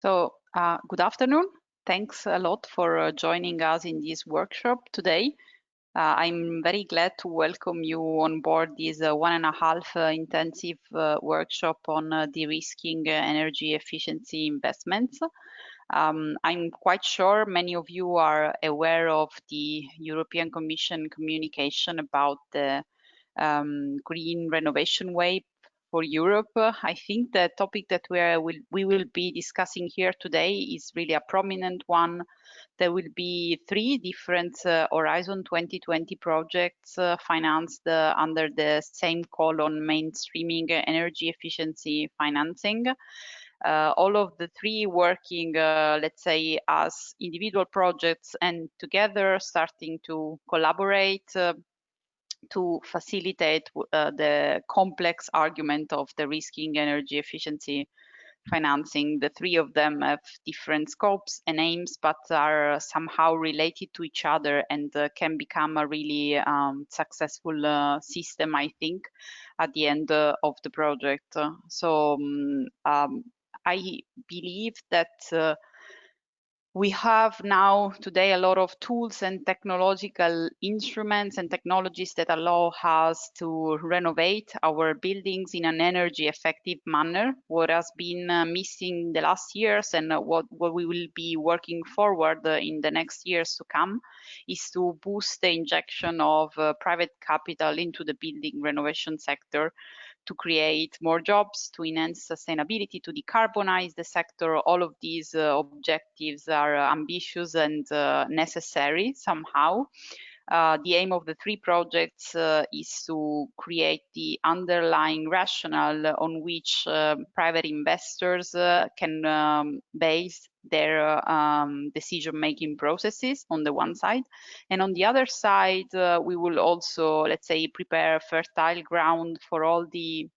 Good afternoon. Thanks a lot for joining us in this workshop today. I'm very glad to welcome you on board this 1.5 intensive workshop on de-risking energy efficiency investments. I'm quite sure many of you are aware of the European Commission communication about the green renovation wave for Europe. I think the topic that we will be discussing here today is really a prominent one. There will be 3 different Horizon 2020 projects financed under the same call on mainstreaming energy efficiency financing. All of the 3 working, let's say, as individual projects and together starting to collaborate to facilitate the complex argument of the risking energy efficiency financing. The 3 of them have different scopes and aims, but are somehow related to each other and can become a really successful system, I think, at the end of the project. I believe that we have now today a lot of tools and technological instruments and technologies that allow us to renovate our buildings in an energy effective manner. What has been missing the last years and what we will be working forward in the next years to come is to boost the injection of private capital into the building renovation sector, to create more jobs, to enhance sustainability, to decarbonize the sector. All of these objectives are ambitious and necessary somehow. The aim of the 3 projects is to create the underlying rationale on which private investors can base their decision-making processes on the one side. And on the other side, we will also, let's say, prepare fertile ground for all the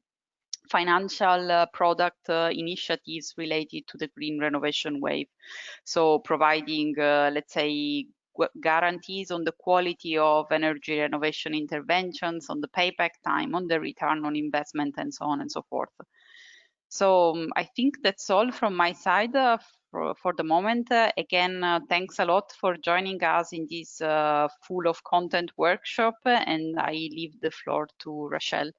financial product initiatives related to the green renovation wave. So providing, let's say, guarantees on the quality of energy renovation interventions, on the payback time, on the return on investment, and so on and so forth. So I think that's all from my side for the moment. Again, thanks a lot for joining us in this full of content workshop, and I leave the floor to Rachel.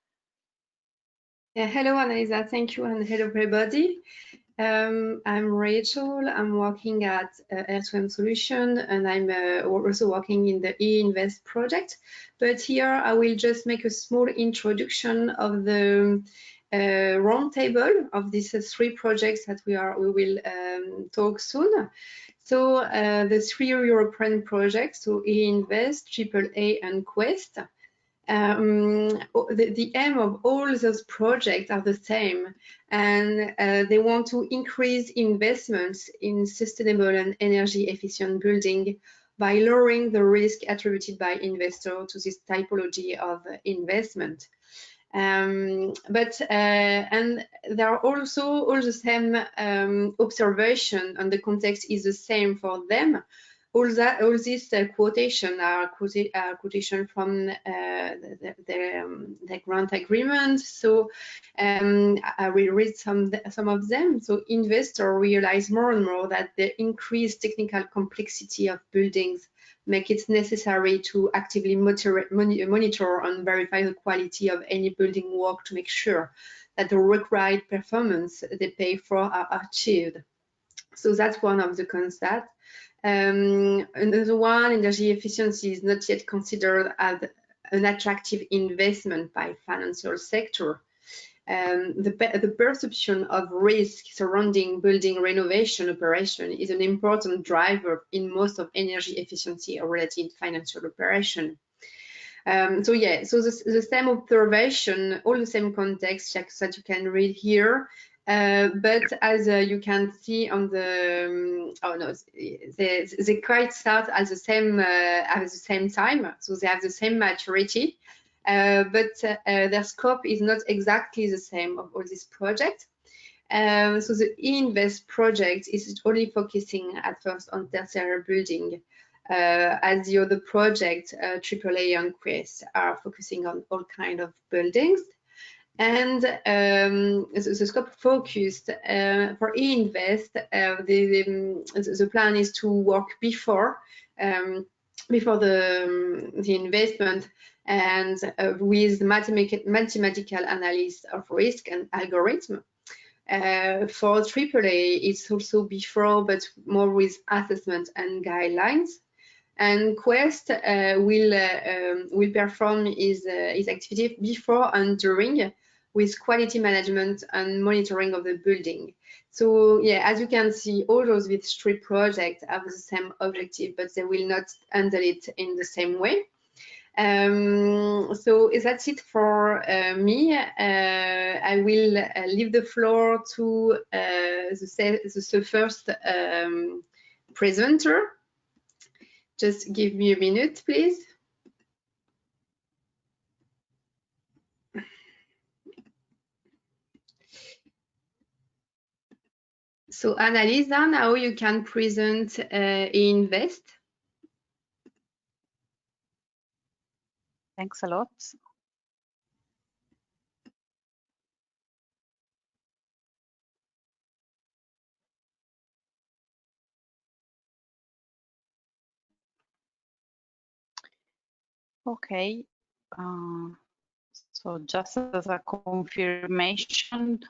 Hello, Annalisa. Thank you, and hello, everybody. I'm Rachel. I'm working at R2M Solution, and I'm also working in the e-invest project. But here I will just make a small introduction of the roundtable of these 3 projects that we will talk soon. So the 3 European projects, so e-invest, AAA, and Quest. The aim of all those projects are the same, and they want to increase investments in sustainable and energy efficient building by lowering the risk attributed by investors to this typology of investment. And there are also all the same observation, and the context is the same for them. All these quotation are quotation from the grant agreement. So I will read some of them. So investors realize more and more that the increased technical complexity of buildings make it necessary to actively monitor and verify the quality of any building work to make sure that the required performance they pay for are achieved. So that's one of the concepts. Another one, energy efficiency is not yet considered as an attractive investment by financial sector. The perception of risk surrounding building renovation operation is an important driver in most of energy efficiency related financial operation. So the same observation, all the same context that you can read here. But as you can see on the, they quite start at the same time, so they have the same maturity, but their scope is not exactly the same of all these projects. So the e-invest project is only focusing at first on tertiary building, as the other project, AAA and Quest, are focusing on all kind of buildings. And the scope focused for e-invest, the plan is to work before the investment, and with mathematical analysis of risk and algorithm. For AAA, it's also before, but more with assessment and guidelines. And Quest will perform his activity before and during, with quality management and monitoring of the building. So yeah, as you can see, all those with three projects have the same objective, but they will not handle it in the same way. So that's it for me. I will leave the floor to the first presenter. Just give me a minute, please. So Annalisa, now you can present Invest. Thanks a lot. Okay, so just as a confirmation,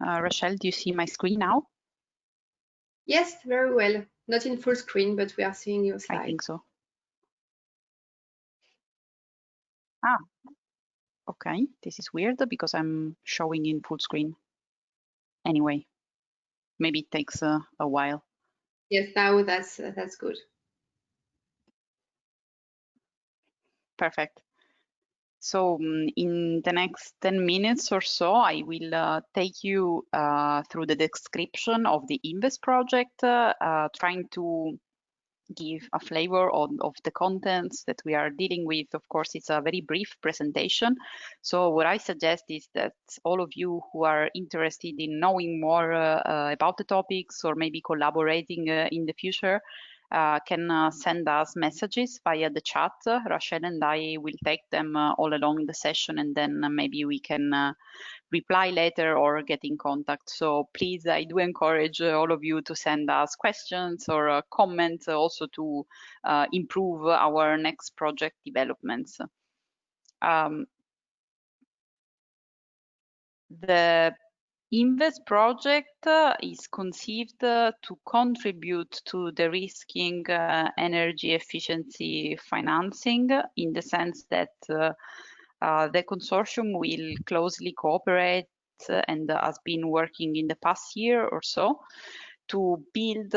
Rochelle, do you see my screen now? Yes, very well. Not in full screen, but we are seeing your slide. I think so. Ah, okay, this is weird because I'm showing in full screen. Anyway, maybe it takes a while. Yes, now that's good. Perfect. So in the next 10 minutes or so, I will take you through the description of the Invest project, trying to give a flavor of the contents that we are dealing with. Of course, it's a very brief presentation. So what I suggest is that all of you who are interested in knowing more about the topics, or maybe collaborating in the future, can send us messages via the chat. Rachel and I will take them all along the session, and then maybe we can reply later or get in contact. So please, I do encourage all of you to send us questions or comments, also to improve our next project developments. The Invest project is conceived to contribute to de-risking energy efficiency financing, in the sense that the consortium will closely cooperate and has been working in the past year or so to build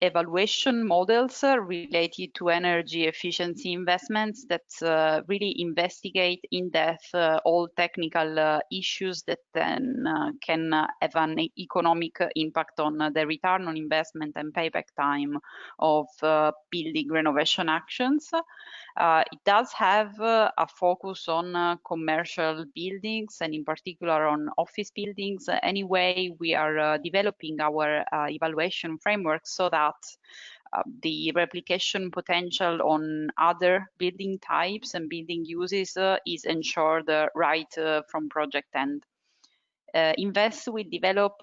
evaluation models related to energy efficiency investments that really investigate in depth all technical issues that then can have an economic impact on the return on investment and payback time of building renovation actions. It does have a focus on commercial buildings, and in particular on office buildings. Anyway, we are developing our evaluation framework so that the replication potential on other building types and building uses is ensured right from project end. Invest will develop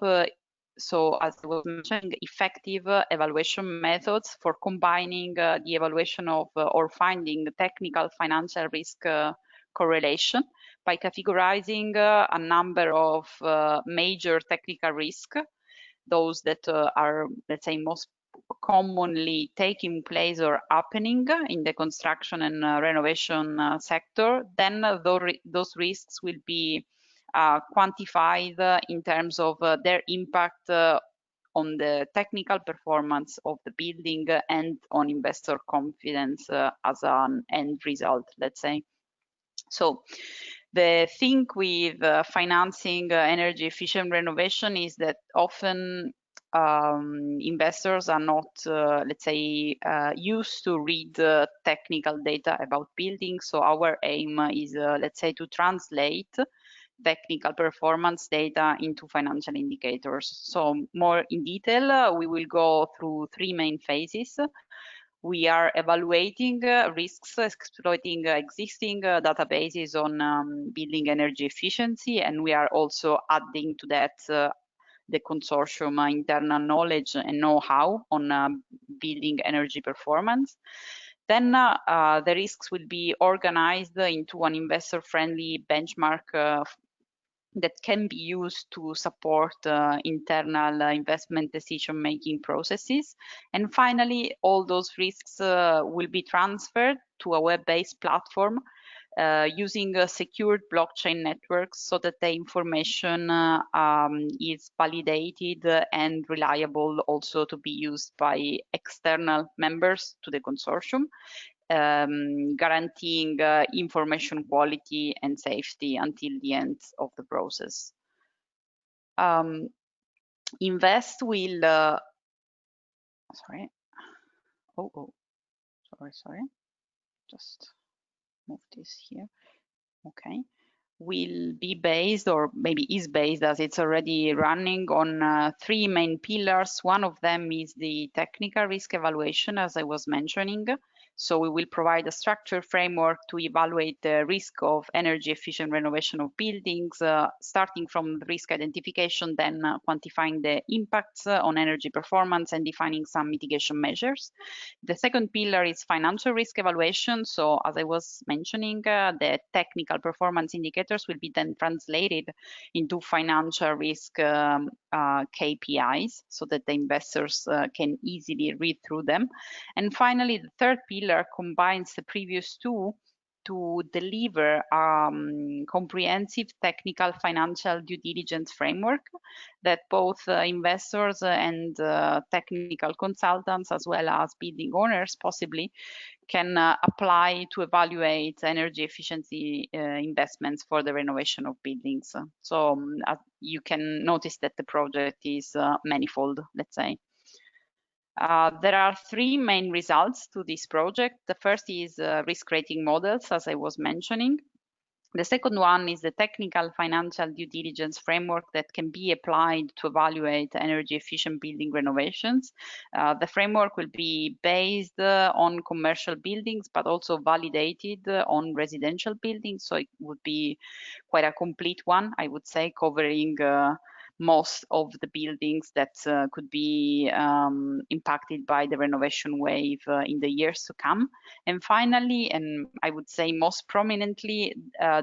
so, as I was mentioning, effective evaluation methods for combining the evaluation of or finding technical financial risk correlation by categorizing a number of major technical risks, those that are, let's say, most commonly taking place or happening in the construction and renovation sector. Then those risks will be quantified in terms of their impact on the technical performance of the building and on investor confidence as an end result, let's say. So the thing with financing energy efficient renovation is that often investors are not, let's say, used to read technical data about buildings. So our aim is, let's say, to translate technical performance data into financial indicators. So more in detail, we will go through three main phases. We are evaluating risks, exploiting existing databases on building energy efficiency, and we are also adding to that the consortium internal knowledge and know-how on building energy performance. Then the risks will be organized into an investor-friendly benchmark that can be used to support internal investment decision-making processes. And finally, all those risks will be transferred to a web-based platform using secured blockchain networks so that the information is validated and reliable also to be used by external members to the consortium, guaranteeing information quality and safety until the end of the process. Invest will, sorry, just move this here. Okay, will be based, or maybe is based, as it's already running, on 3 main pillars. One of them is the technical risk evaluation, as I was mentioning. So we will provide a structured framework to evaluate the risk of energy efficient renovation of buildings, starting from the risk identification, then quantifying the impacts on energy performance and defining some mitigation measures. The second pillar is financial risk evaluation. So as I was mentioning, the technical performance indicators will be then translated into financial risk KPIs so that the investors can easily read through them. And finally, the third pillar combines the previous two to deliver comprehensive technical financial due diligence framework that both investors and technical consultants, as well as building owners possibly, can apply to evaluate energy efficiency investments for the renovation of buildings. So you can notice that the project is manifold, let's say. There are 3 main results to this project. The first is risk rating models, as I was mentioning. The second one is the technical financial due diligence framework that can be applied to evaluate energy efficient building renovations. The framework will be based on commercial buildings, but also validated on residential buildings. So it would be quite a complete one, I would say, covering most of the buildings that could be impacted by the renovation wave in the years to come. And finally, and I would say most prominently,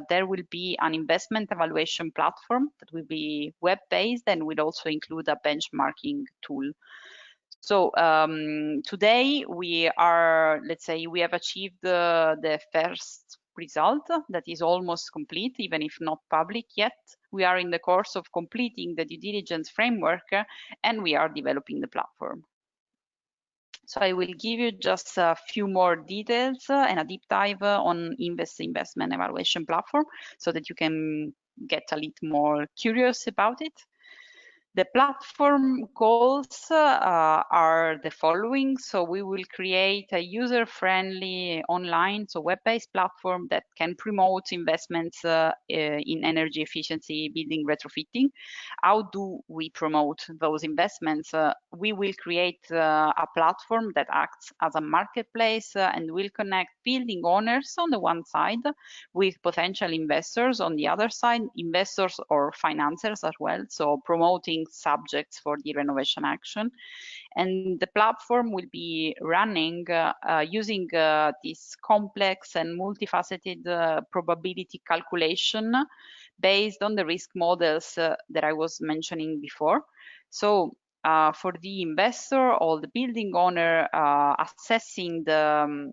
there will be an investment evaluation platform that will be web-based and will also include a benchmarking tool. So today we are, let's say, we have achieved the first result that is almost complete, even if not public yet. We are in the course of completing the due diligence framework and we are developing the platform. So I will give you just a few more details and a deep dive on investment evaluation platform so that you can get a little more curious about it. The platform goals are the following. So we will create a user-friendly online, so web-based platform that can promote investments in energy efficiency building retrofitting. How do we promote those investments? We will create a platform that acts as a marketplace and will connect building owners on the one side with potential investors on the other side, investors or financiers as well. So promoting subjects for the renovation action. And the platform will be running using this complex and multifaceted probability calculation based on the risk models that I was mentioning before. So for the investor or the building owner, assessing the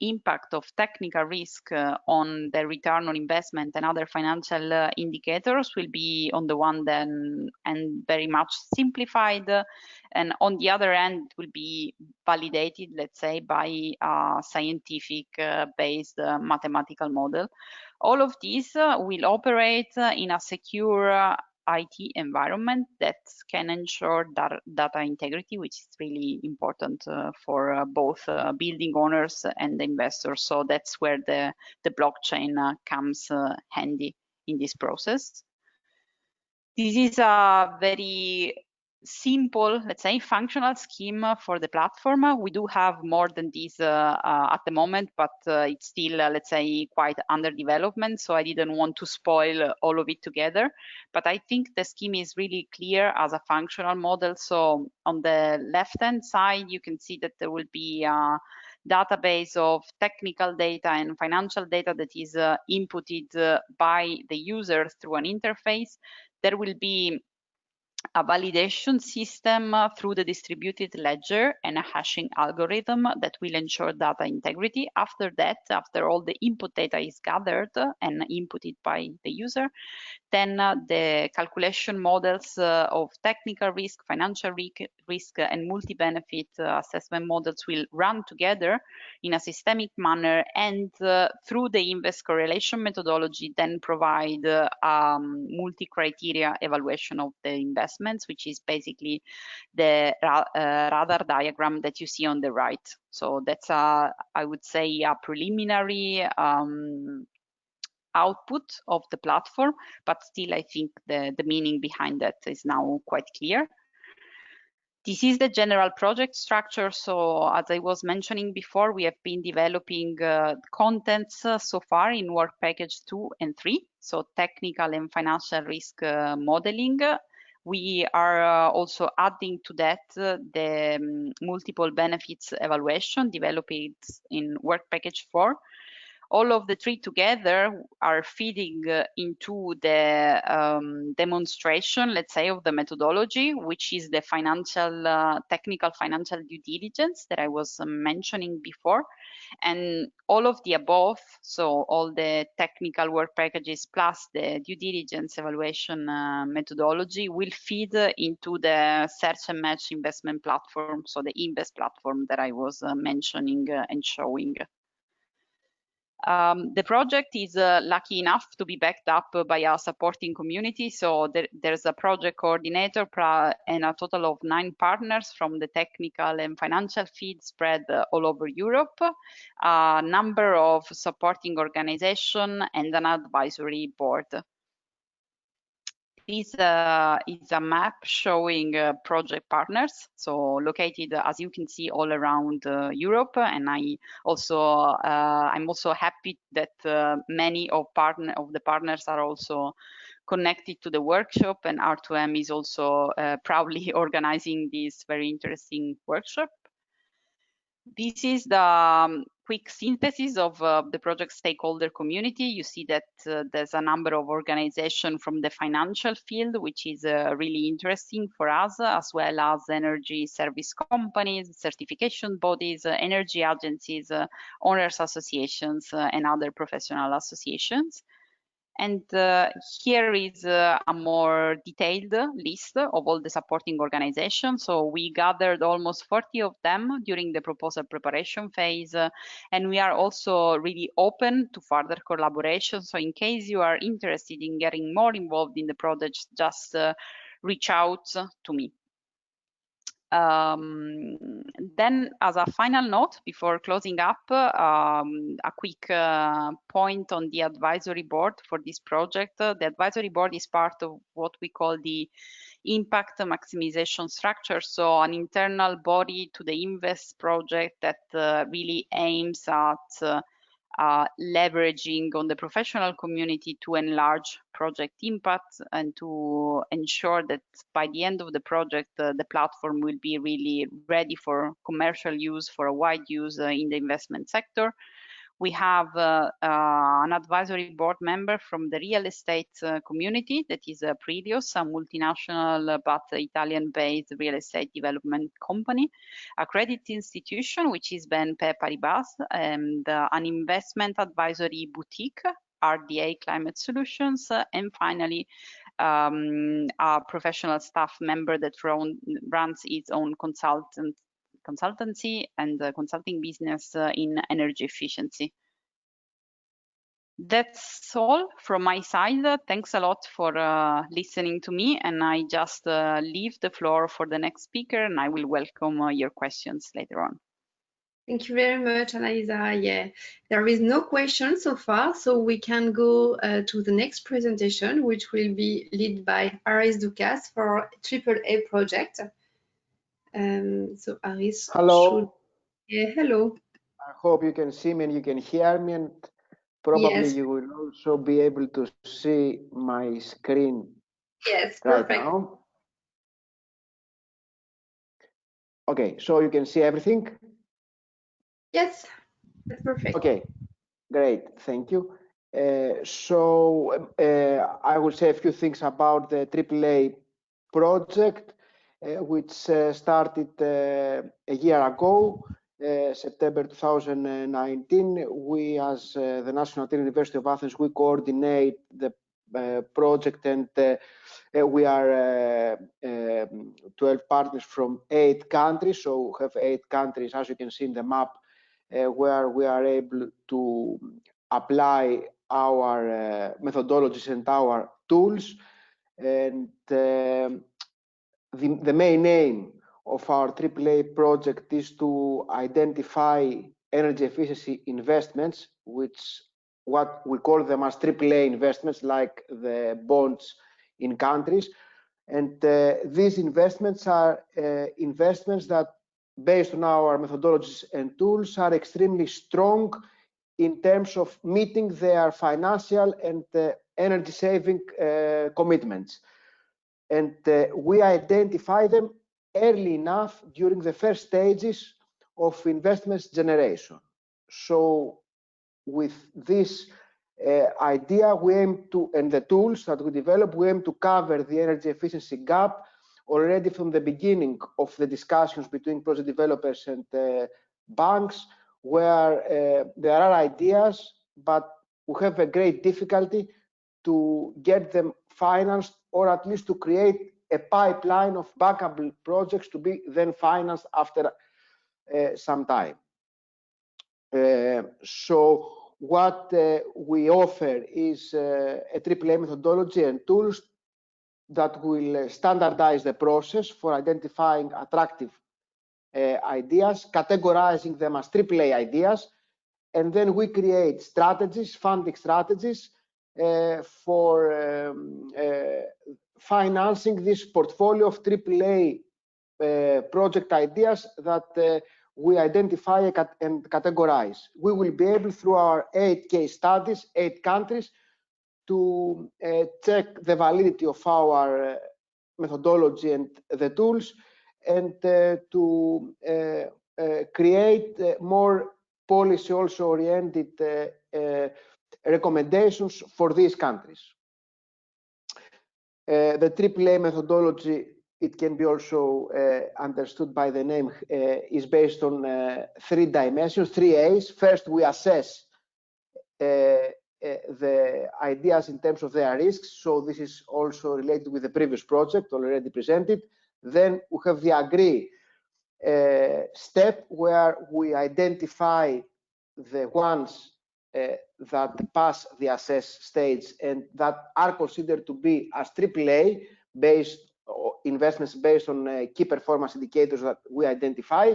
impact of technical risk on the return on investment and other financial indicators will be on the one then and very much simplified, and on the other end will be validated, let's say, by a scientific based mathematical model. All of these will operate in a secure IT environment that can ensure data integrity, which is really important for both building owners and investors. So that's where the blockchain comes handy in this process. This is a very simple, let's say, functional scheme for the platform. We do have more than this at the moment, but it's still, let's say, quite under development. So I didn't want to spoil all of it together. But I think the scheme is really clear as a functional model. So on the left-hand side, you can see that there will be a database of technical data and financial data that is inputted by the user through an interface. There will be a validation system through the distributed ledger and a hashing algorithm that will ensure data integrity. After that, after all the input data is gathered and inputted by the user, then the calculation models of technical risk, financial risk, and multi-benefit assessment models will run together in a systemic manner, and through the inverse correlation methodology, then provide multi-criteria evaluation of the investments, which is basically the radar diagram that you see on the right. So that's, I would say, a preliminary output of the platform, but still I think the meaning behind that is now quite clear. This is the general project structure. So as I was mentioning before, we have been developing contents so far in work package 2 and 3, so technical and financial risk modeling. We are also adding to that the multiple benefits evaluation developed in work package 4. All of the three together are feeding into the demonstration, let's say, of the methodology, which is the financial, technical financial due diligence that I was mentioning before. And all of the above, so all the technical work packages plus the due diligence evaluation methodology will feed into the search and match investment platform, so the Invest platform that I was mentioning and showing. The project is lucky enough to be backed up by a supporting community. So there's a project coordinator and a total of 9 partners from the technical and financial field spread all over Europe, a number of supporting organizations, and an advisory board. This is a map showing project partners, so located, as you can see, all around Europe. And I'm also happy that many of the partners are also connected to the workshop, and R2M is also proudly organizing this very interesting workshop. This is the quick synthesis of the project stakeholder community. You see that there's a number of organizations from the financial field, which is really interesting for us, as well as energy service companies, certification bodies, energy agencies, owners associations, and other professional associations. And here is a more detailed list of all the supporting organizations. So we gathered almost 40 of them during the proposal preparation phase. And we are also really open to further collaboration. So in case you are interested in getting more involved in the project, just reach out to me. Then, as a final note, before closing up, a quick point on the advisory board for this project. The advisory board is part of what we call the impact maximization structure, so an internal body to the Invest project that really aims at leveraging on the professional community to enlarge project impact and to ensure that by the end of the project, the platform will be really ready for commercial use, for a wide use in the investment sector. We have an advisory board member from the real estate community, that is Prelios, a multinational but Italian-based real estate development company, a credit institution, which is BNP Paribas, and an investment advisory boutique, RDA Climate Solutions, and finally, a professional staff member that runs its own consultancy and consulting business in energy efficiency. That's all from my side. Thanks a lot for listening to me, and I just leave the floor for the next speaker, and I will welcome your questions later on. Thank you very much, Analisa. Yeah, there is no question so far, so we can go to the next presentation, which will be led by Aris Dukas for AAA project. So Aris, hello. Hello. I hope you can see me and you can hear me, and probably Yes. you will also be able to see my screen Yes, right perfect. now. Okay, so you can see everything? Yes, that's perfect. Okay, great, thank you. I will say a few things about the AAA project, which started a year ago, September 2019. We, as the National University of Athens, we coordinate the project, and we are 12 partners from 8 countries. So we have 8 countries, as you can see in the map, where we are able to apply our methodologies and our tools. And the main aim of our AAA project is to identify energy efficiency investments, which what we call them as AAA investments, like the bonds in countries. And these investments are investments that, based on our methodologies and tools, are extremely strong in terms of meeting their financial and energy saving commitments. And we identify them early enough during the first stages of investments generation. So with this idea, we aim to, and the tools that we develop, we aim to cover the energy efficiency gap already from the beginning of the discussions between project developers and banks, where there are ideas, but we have a great difficulty to get them financed, or at least to create a pipeline of bankable projects to be then financed after some time. So what we offer is a AAA methodology and tools that will standardize the process for identifying attractive ideas, categorizing them as AAA ideas, and then we create strategies, funding strategies for financing this portfolio of AAA project ideas that we identify and categorize. We will be able, through our 8 case studies, 8 countries, to check the validity of our methodology and the tools, and to create more policy also oriented recommendations for these countries. The AAA methodology, it can be also understood by the name, is based on 3 dimensions, 3 A's. First, we assess the ideas in terms of their risks. So this is also related with the previous project already presented. Then we have the agree step, where we identify the ones that pass the assess stage and that are considered to be as AAA based investments based on key performance indicators that we identify.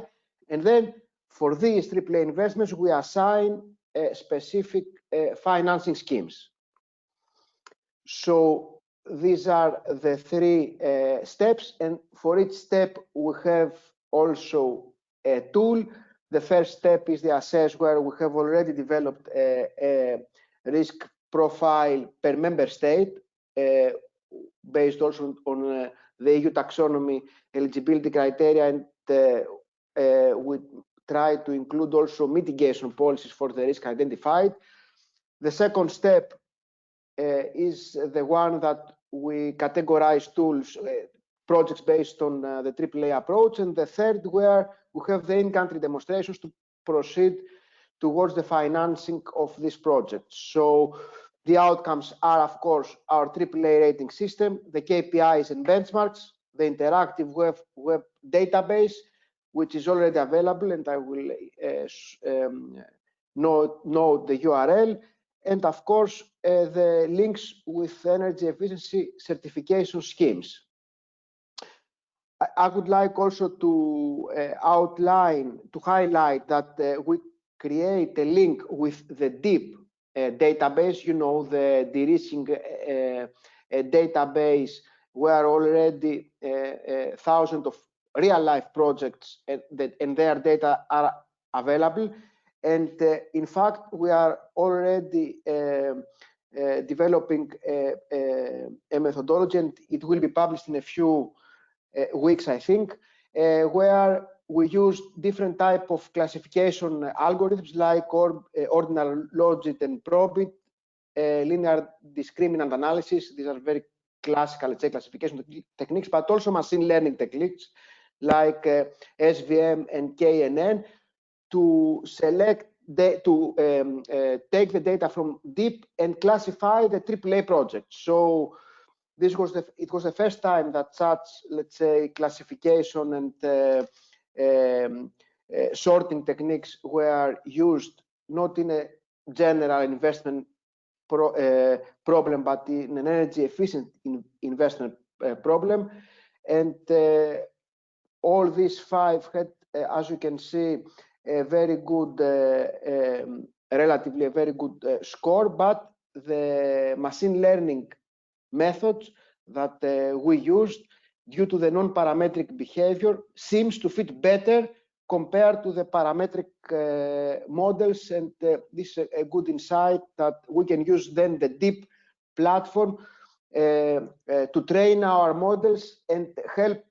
And then for these AAA investments, we assign specific financing schemes. So these are the 3 steps, and for each step we have also a tool. The first step is the assess, where we have already developed a risk profile per member state, based also on the EU taxonomy eligibility criteria, and we try to include also mitigation policies for the risk identified. The second step is the one that we categorize tools, projects based on the AAA approach, and the third, where we have the in-country demonstrations to proceed towards the financing of this project. So the outcomes are, of course, our AAA rating system, the KPIs and benchmarks, the interactive web database, which is already available, and I will note the URL, and of course the links with energy efficiency certification schemes. I would like also to highlight that we create a link with the DEEP database, you know, the de-risking database where already thousands of real-life projects and their data are available. And in fact, we are already developing a methodology, and it will be published in a few weeks, I think, where we use different type of classification algorithms like ordinal logit and probit, linear discriminant analysis. These are very classical, let's say, classification techniques, but also machine learning techniques like SVM and KNN to select take the data from DEEP and classify the AAA projects. So it was the first time that such, let's say, classification and sorting techniques were used not in a general investment problem, but in an energy efficient investment problem. And all these five had, as you can see, a very good, relatively a very good score, but the machine learning methods that we used due to the non-parametric behavior seems to fit better compared to the parametric models, and this is a good insight that we can use then the DEEP platform to train our models and help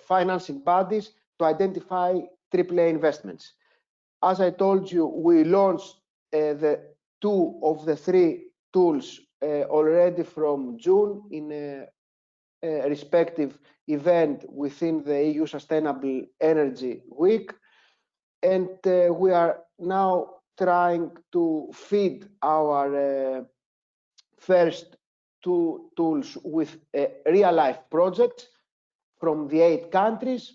financing bodies to identify AAA investments. As I told you, we launched the 2 of the 3 tools already from June in a respective event within the EU Sustainable Energy Week. And we are now trying to feed our first 2 tools with real-life projects from the 8 countries.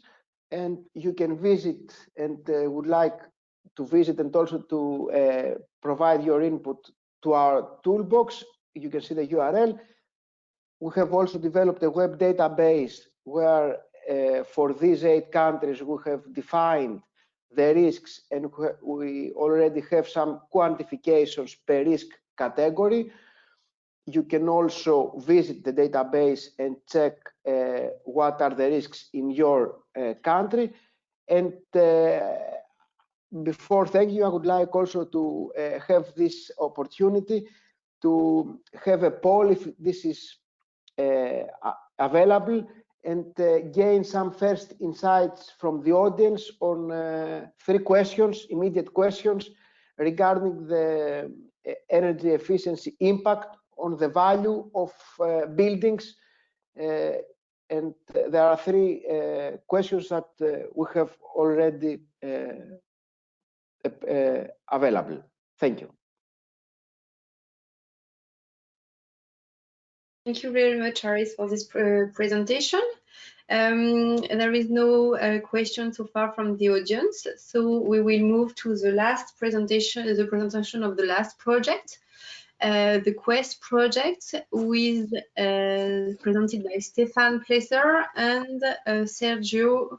And you can visit and would like to visit and also to provide your input to our toolbox. You can see the URL. We have also developed a web database where for these 8 countries we have defined the risks, and we already have some quantifications per risk category. You can also visit the database and check what are the risks in your country. And before thank you, I would like also to have this opportunity to have a poll, if this is available, and gain some first insights from the audience on 3 questions, immediate questions regarding the energy efficiency impact on the value of buildings. And there are 3 questions that we have already available. Thank you. Thank you very much, Aris, for this presentation. There is no question so far from the audience, so we will move to the last presentation, the presentation of the last project, the Quest project, with presented by Stefan Plesser, and Sergio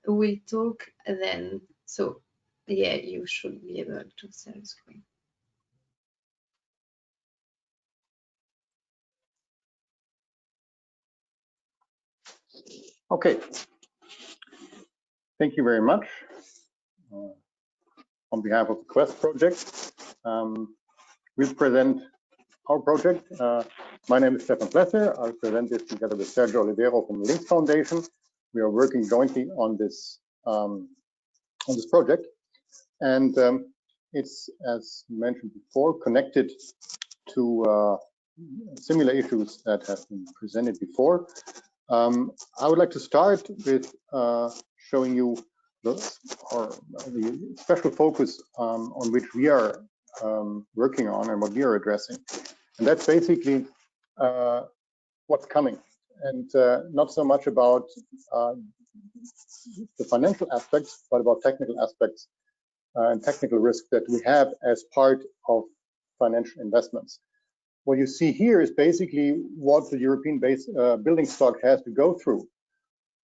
will talk then. So yeah, you should be able to share the screen. Okay, thank you very much. On behalf of the Quest project, we'll present our project. My name is Stefan Plesser. I'll present this together with Sergio Olivero from the Links Foundation. We are working jointly on this project, and it's, as mentioned before, connected to similar issues that have been presented before. I would like to start with showing you the special focus on which we are working on and what we are addressing. And that's basically what's coming, and not so much about the financial aspects, but about technical aspects and technical risk that we have as part of financial investments. what you see here is basically what the European building stock has to go through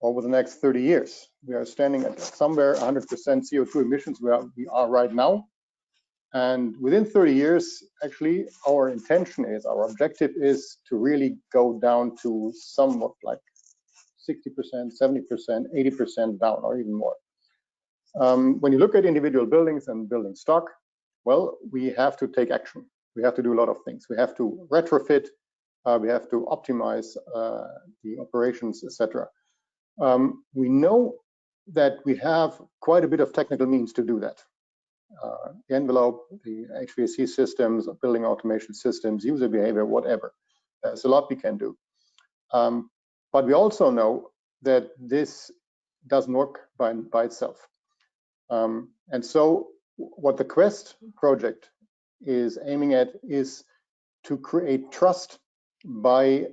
over the next 30 years. We are standing at somewhere 100% CO2 emissions where we are right now. And within 30 years, actually, our intention is, our objective is to really go down to somewhat like 60%, 70%, 80% down, or even more. When you look at individual buildings and building stock, well, we have to take action. We have to do a lot of things. We have to retrofit, we have to optimize the operations, etc. We know that we have quite a bit of technical means to do that. The envelope, the HVAC systems, building automation systems, user behavior, whatever. There's a lot we can do. But we also know that this doesn't work by itself. And so what the Quest project is aiming at is to create trust by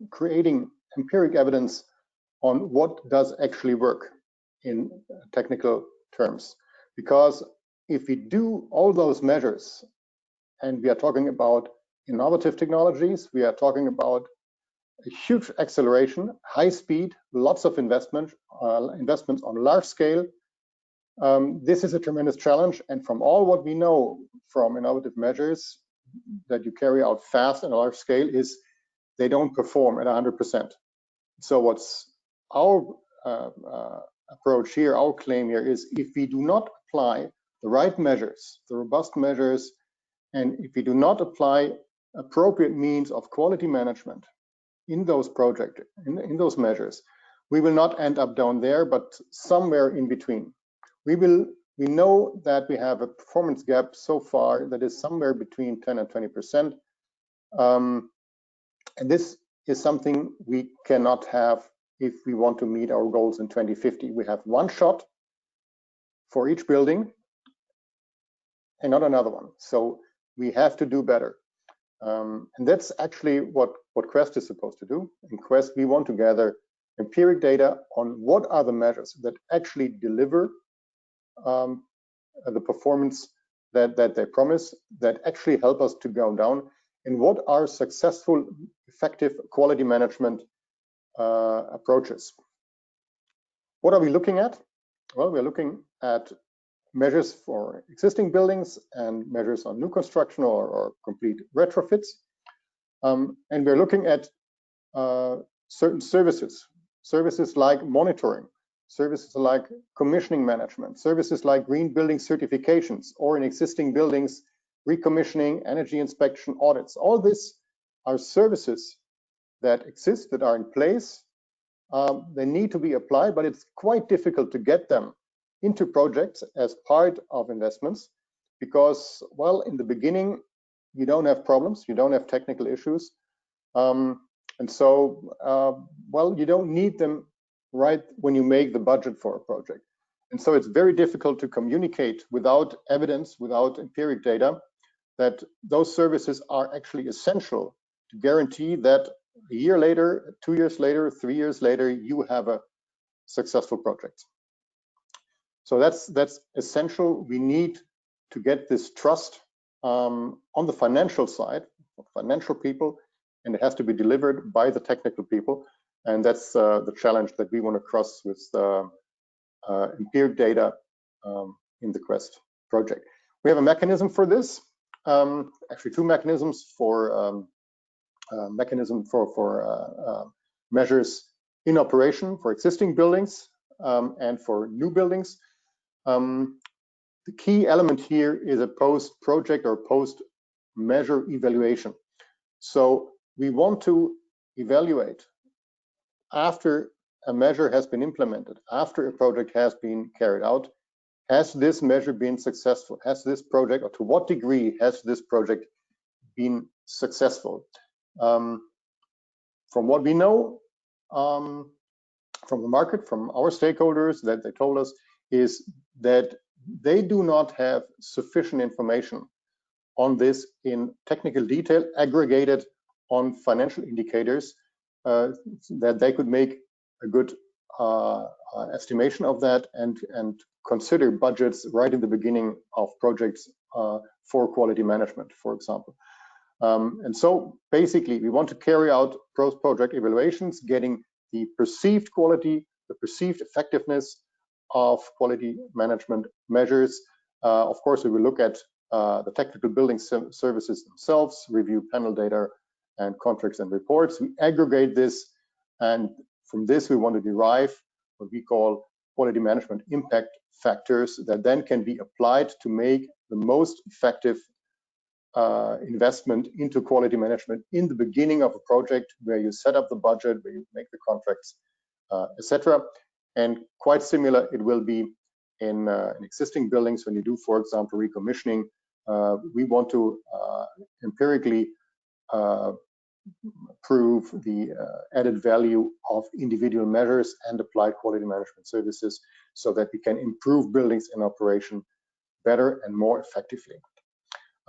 creating empiric evidence on what does actually work in technical terms. Because if we do all those measures, and we are talking about innovative technologies, we are talking about a huge acceleration, high speed, lots of investments on a large scale. This is a tremendous challenge, and from all what we know from innovative measures that you carry out fast and a large scale is they don't perform at 100%. So what's our approach here, our claim here is if we do not apply the right measures, the robust measures, and if we do not apply appropriate means of quality management in those projects, in those measures, we will not end up down there, but somewhere in between. We know that we have a performance gap so far that is somewhere between 10 and 20%. And this is something we cannot have if we want to meet our goals in 2050. We have one shot for each building and not another one. So we have to do better. And that's actually what Quest is supposed to do. In Quest, we want to gather empiric data on what are the measures that actually deliver the performance that they promise, that actually help us to go down, and what are successful, effective quality management approaches. What are we looking at? Well, we're looking at measures for existing buildings and measures on new construction or complete retrofits. And we're looking at certain services like monitoring, services like commissioning management, services like green building certifications, or in existing buildings, recommissioning, energy inspection, audits. All this are services that exist, that are in place. They need to be applied, but it's quite difficult to get them into projects as part of investments because, well, in the beginning, you don't have problems, you don't have technical issues. And so, well, you don't need them right when you make the budget for a project. And so it's very difficult to communicate without evidence, without empiric data, that those services are actually essential to guarantee that a year later, 2 years later, 3 years later, you have a successful project. So that's essential. We need to get this trust on the financial side, financial people, and it has to be delivered by the technical people. And that's the challenge that we want to cross with empiric data in the Quest project. We have a mechanism for this, actually two mechanisms for measures in operation for existing buildings and for new buildings. The key element here is a post-project or post-measure evaluation. So we want to evaluate after a measure has been implemented, after a project has been carried out, has this measure been successful? Has this project, or to what degree has this project been successful? From what we know from the market, from our stakeholders that they told us, is that they do not have sufficient information on this in technical detail, aggregated on financial indicators, that they could make a good estimation of that and consider budgets right in the beginning of projects for quality management, for example. And so basically, we want to carry out post-project evaluations, getting the perceived quality, the perceived effectiveness of quality management measures. Of course, we will look at the technical building services themselves, review panel data and contracts and reports. We aggregate this, and from this we want to derive what we call quality management impact factors that then can be applied to make the most effective investment into quality management in the beginning of a project, where you set up the budget, where you make the contracts, etc. And quite similar it will be in existing buildings. When you do, for example, recommissioning, we want to empirically prove the added value of individual measures and apply quality management services so that we can improve buildings in operation better and more effectively.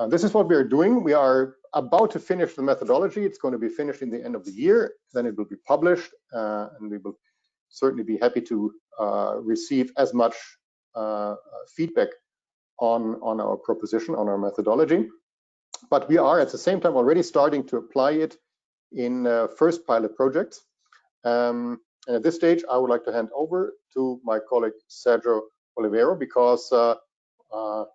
This is what we are doing. We are about to finish the methodology. It's going to be finished in the end of the year. Then it will be published, and we will certainly be happy to receive as much feedback on our proposition, on our methodology. But we are at the same time already starting to apply it in first pilot projects. And at this stage, I would like to hand over to my colleague Sergio Olivero, because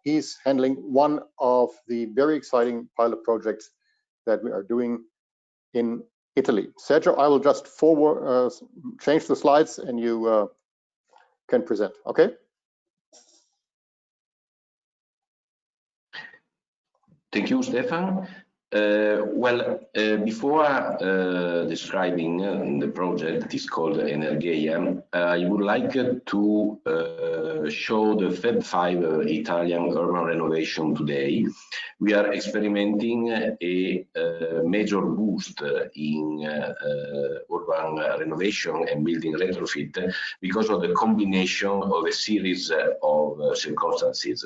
he's handling one of the very exciting pilot projects that we are doing in Italy. Sergio, I will just change the slides and you can present, okay? Thank you, Stefan. Before describing the project that is called Energia, I would like to show the Fab 5 Italian urban renovation today. We are experimenting a major boost in urban renovation and building retrofit because of the combination of a series of circumstances.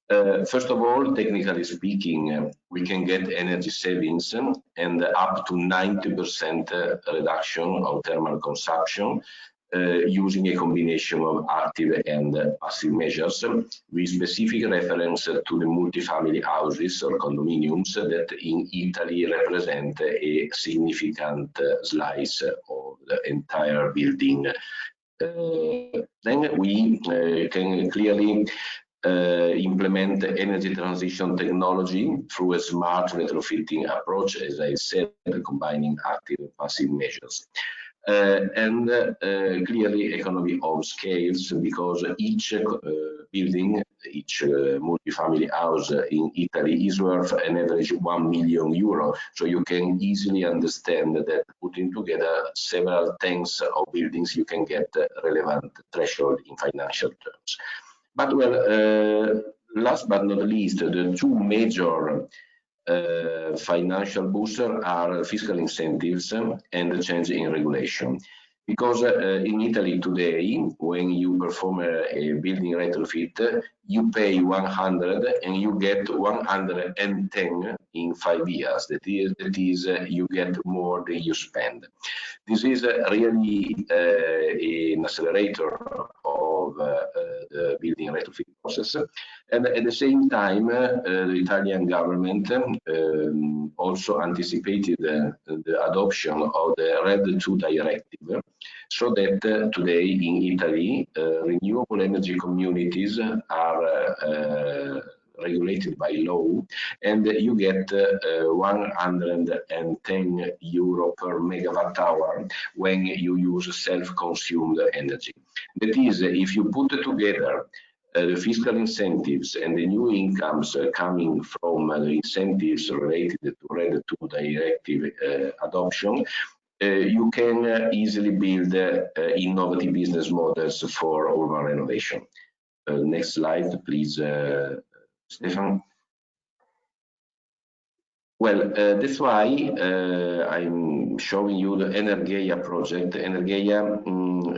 First of all, technically speaking, we can get energy savings and up to 90% reduction of thermal consumption using a combination of active and passive measures, with specific reference to the multifamily houses or condominiums that in Italy represent a significant slice of the entire building. Then we can clearly implement energy transition technology through a smart retrofitting approach, as I said, combining active and passive measures. And clearly economy of scales, because each building, each multifamily house in Italy is worth an average €1 million. So you can easily understand that putting together several tens of buildings, you can get relevant threshold in financial terms. But well, last but not least, the two major financial boosters are fiscal incentives and the change in regulation. Because in Italy today, when you perform a building retrofit, you pay 100 and you get 110 in 5 years. That is, you get more than you spend. This is really an accelerator of the building retrofit process. And at the same time, the Italian government also anticipated the adoption of the RED II directive, so that today in Italy, renewable energy communities are regulated by law, and you get 110 euro per megawatt hour when you use self-consumed energy. That is, if you put together the fiscal incentives and the new incomes coming from the incentives related to RED II directive adoption, you can easily build innovative business models for urban renovation. Next slide, please, Stefan. Well, that's why I'm showing you the Energia project. Energia,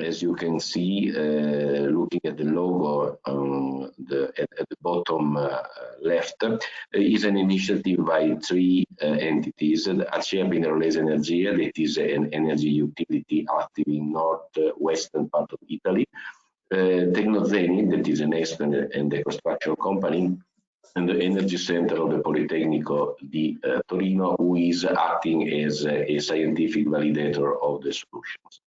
as you can see, looking at the logo at the bottom left, is an initiative by three entities. Acea Mineralese Energia, that is an energy utility active in northwestern part of Italy. Tecnogeni, that is an expert and a construction company, and the Energy Center of the Politecnico di Torino, who is acting as a scientific validator of the solutions.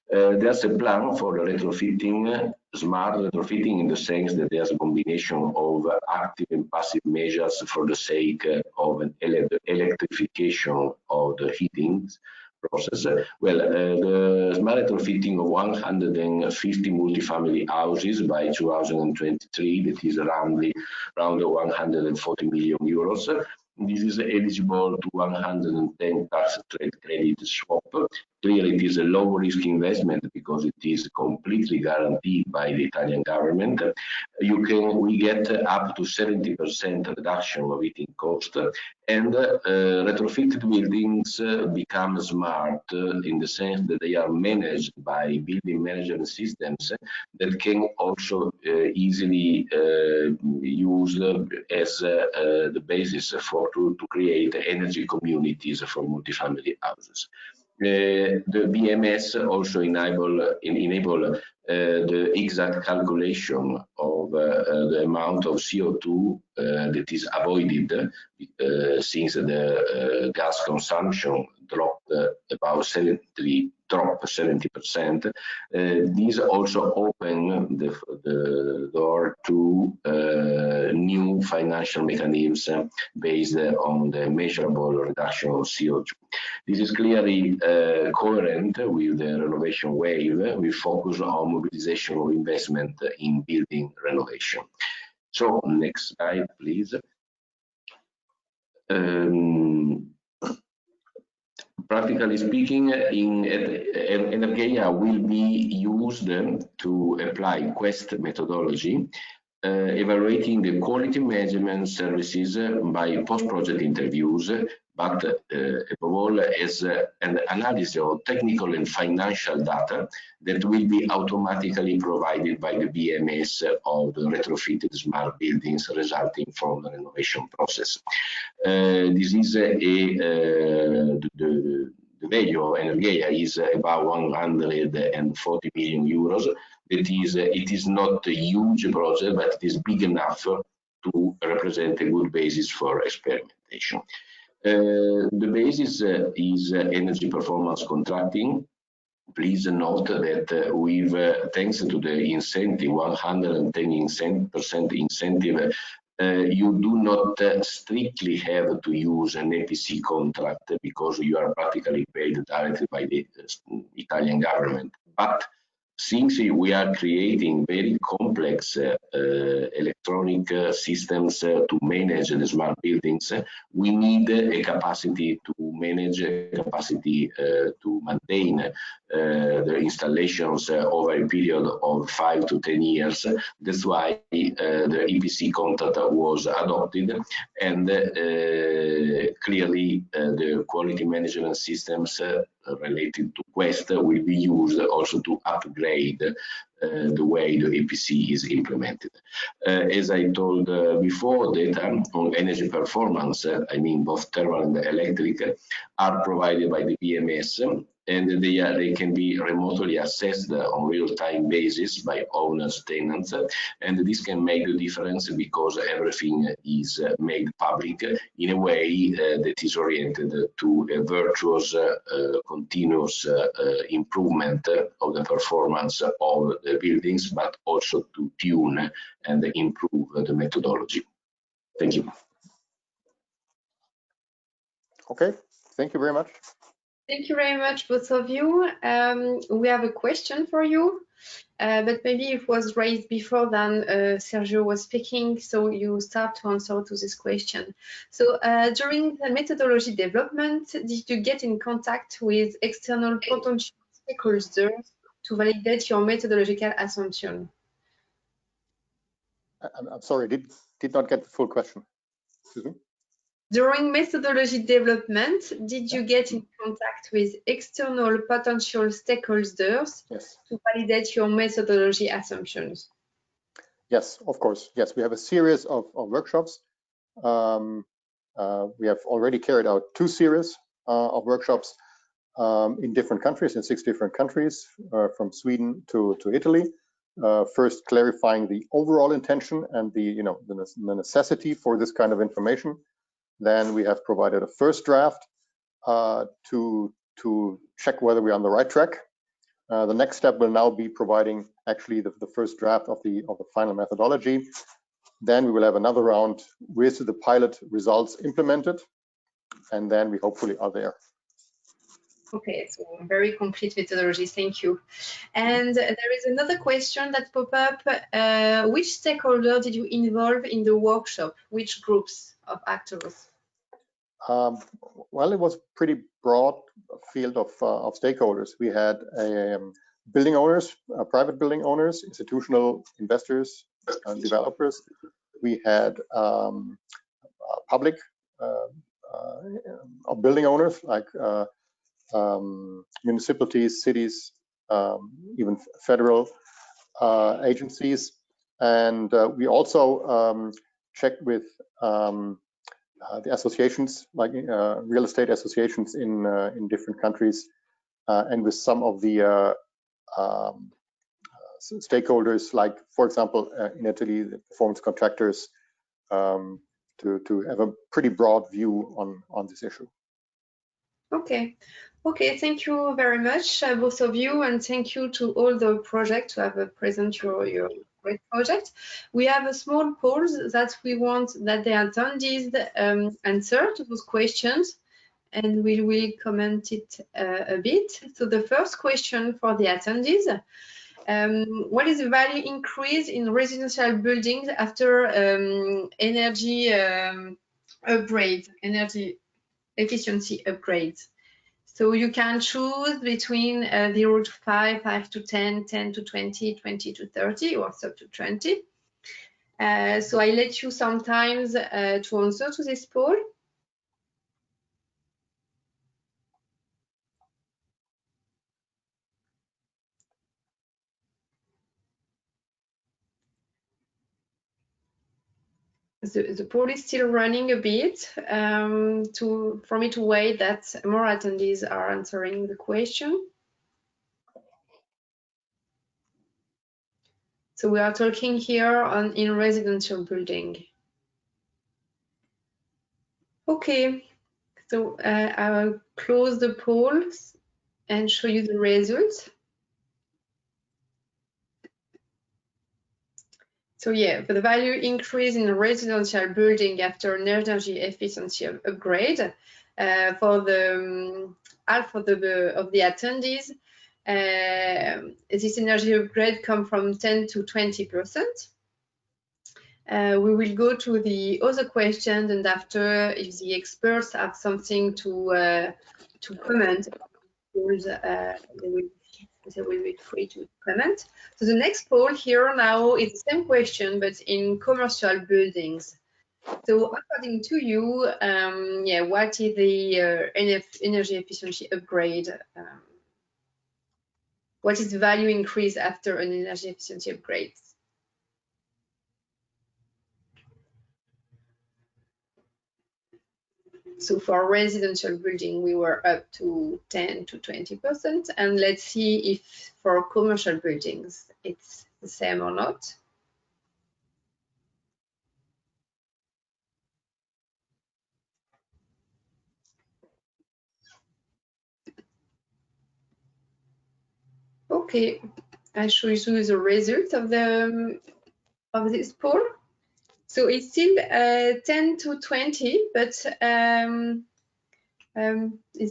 There's a plan for retrofitting, smart retrofitting, in the sense that there's a combination of active and passive measures for the sake of an electrification of the heating process. Well, the smart retrofitting of 150 multifamily houses by 2023, that is around 140 million euros. This is eligible to 110 tax credit swap. Clearly, it is a low-risk investment because it is completely guaranteed by the Italian government. We get up to 70% reduction of heating cost, and retrofitted buildings become smart in the sense that they are managed by building management systems that can also easily use as the basis to create energy communities for multifamily houses. The BMS also enable the exact calculation of the amount of CO2 that is avoided since the gas consumption dropped about 70%. These also open the door to new financial mechanisms based on the measurable reduction of CO2. This is clearly coherent with the renovation wave. We focus on mobilization of investment in building renovation. So next slide, please. Practically speaking, Energia will be used to apply Quest methodology, evaluating the quality management services by post-project interviews, but above all as an analysis of technical and financial data that will be automatically provided by the BMS of the retrofitted smart buildings resulting from the renovation process. This is the value of Energia is about 140 million euros. It is not a huge project, but it is big enough to represent a good basis for experimentation. The basis is energy performance contracting. Please note that thanks to the incentive, 110% incentive, you do not strictly have to use an EPC contract because you are practically paid directly by the Italian government. But since we are creating very complex electronic systems to manage the smart buildings, we need a capacity to manage, a capacity to maintain the installations over a period of 5 to 10 years. That's why the EPC contract was adopted, and clearly the quality management systems related to Quest will be used also to upgrade the way the EPC is implemented. As I told before, data on energy performance, I mean both thermal and electric, are provided by the BMS, and they can be remotely assessed on real-time basis by owners, tenants, and this can make the difference because everything is made public in a way that is oriented to a virtuous, continuous improvement of the performance of the buildings, but also to tune and improve the methodology. Thank you. Okay, thank you very much. Thank you very much, both of you. We have a question for you, but maybe it was raised before than Sergio was speaking, so you start to answer to this question. So during the methodology development, did you get in contact with external potential stakeholders to validate your methodological assumption? I'm sorry, did not get the full question. Excuse me? During methodology development, did you get in contact with external potential stakeholders to validate your methodology assumptions? Yes, of course. Yes, we have a series of workshops. We have already carried out 2 series of workshops in different countries, in 6 different countries, from Sweden to Italy. first clarifying the overall intention and the necessity for this kind of information. Then we have provided a first draft to check whether we're on the right track. The next step will now be providing actually the first draft of the final methodology. Then we will have another round with the pilot results implemented, and then we hopefully are there. Okay, so very complete methodology, thank you. And there is another question that pop up. Which stakeholder did you involve in the workshop? Which groups of actors? Well, it was pretty broad field of stakeholders. We had building owners, private building owners, institutional investors, developers. We had public building owners like municipalities, cities, even federal agencies, and we also checked with the associations, like real estate associations in different countries, and with some of the stakeholders, like for example in Italy, the performance contractors, to have a pretty broad view on this issue. Okay, thank you very much, both of you, and thank you to all the projects who have present your great project. We have a small poll that we want that the attendees answer to those questions, and we will comment it a bit. So the first question for the attendees, what is the value increase in residential buildings after energy upgrade, energy efficiency upgrades? So you can choose between 0 to 5, 5 to 10, 10 to 20, 20 to 30, or up to 20. So I let you sometimes to answer to this poll. The poll is still running a bit for me to wait that more attendees are answering the question. So we are talking here in residential building. Okay, so I will close the polls and show you the results. So yeah, for the value increase in a residential building after an energy efficiency upgrade, for the half of the attendees, this energy upgrade come from 10 to 20%. We will go to the other questions, and after, if the experts have something to comment, they will be free to comment. So the next poll here now is the same question, but in commercial buildings. So according to you, yeah, what is the energy efficiency upgrade? What is the value increase after an energy efficiency upgrade? So for residential building, we were up to 10 to 20%. And let's see if for commercial buildings, it's the same or not. Okay, I show you the result of this poll. So it's still 10 to 20, but it's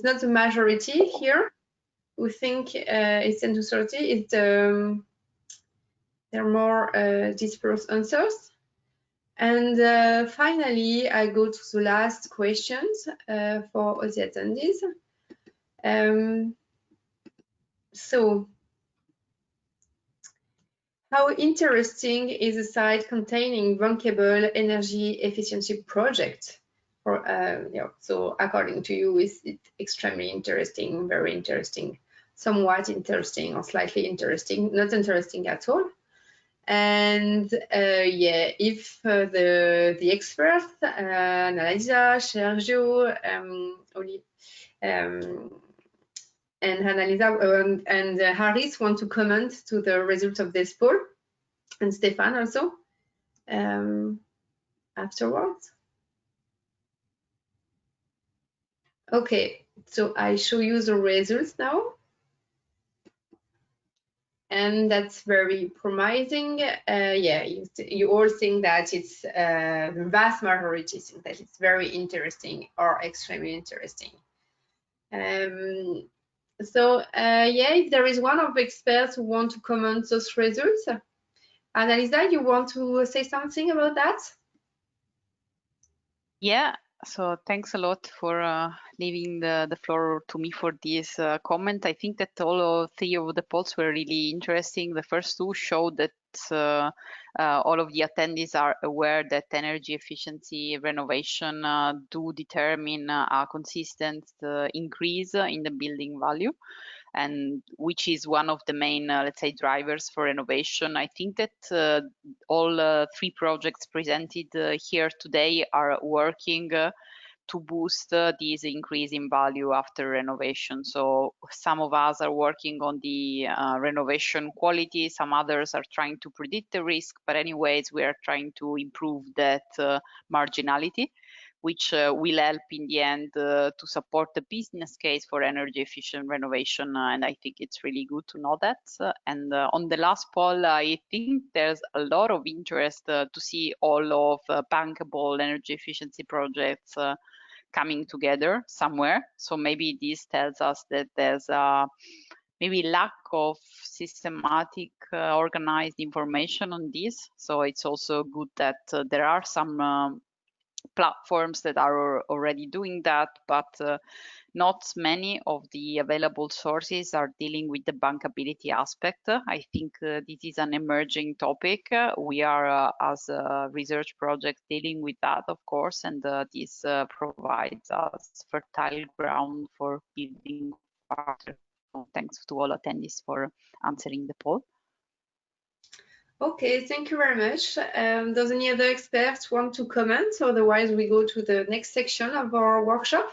not the majority here. We think it's 10 to 30. It's there are more dispersed answers. And finally, I go to the last questions for the attendees. So, how interesting is a site containing bankable energy efficiency project? Or, so according to you, is it extremely interesting, very interesting, somewhat interesting, or slightly interesting, not interesting at all? And yeah, if the experts, Annalisa, Sergio, and Annalisa and Harris want to comment to the results of this poll. and Stefan also afterwards. Okay, so I show you the results now. And that's very promising. Yeah, you all think that it's the vast majority think that it's very interesting or extremely interesting. So yeah, if there is one of the experts who want to comment those results, Annalisa, you want to say something about that? Yeah, so thanks a lot for leaving the floor to me for this comment. I think that all three of the polls were really interesting. The first two showed that all of the attendees are aware that energy efficiency renovation do determine a consistent increase in the building value, and which is one of the main, let's say, drivers for renovation. I think that all three projects presented here today are working to boost this increase in value after renovation. So some of us are working on the renovation quality, some others are trying to predict the risk, but anyways, we are trying to improve that marginality, which will help in the end to support the business case for energy efficient renovation. And I think it's really good to know that. And on the last poll, I think there's a lot of interest to see all of bankable energy efficiency projects coming together somewhere. So maybe this tells us that there's maybe lack of systematic organized information on this. So it's also good that there are some platforms that are already doing that, but not many of the available sources are dealing with the bankability aspect. I think this is an emerging topic. We are, as a research project, dealing with that, of course, and this provides us fertile ground for building faster. So thanks to all attendees for answering the poll. Okay, thank you very much. Does any other experts want to comment? Otherwise, we go to the next section of our workshop.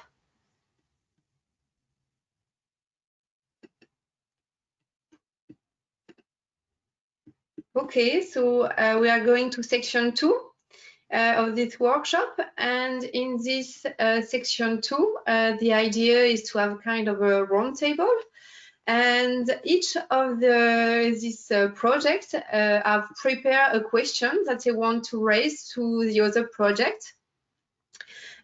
Okay, so we are going to section 2 of this workshop, and in this section 2, the idea is to have kind of a roundtable. And each of these projects have prepared a question that they want to raise to the other project.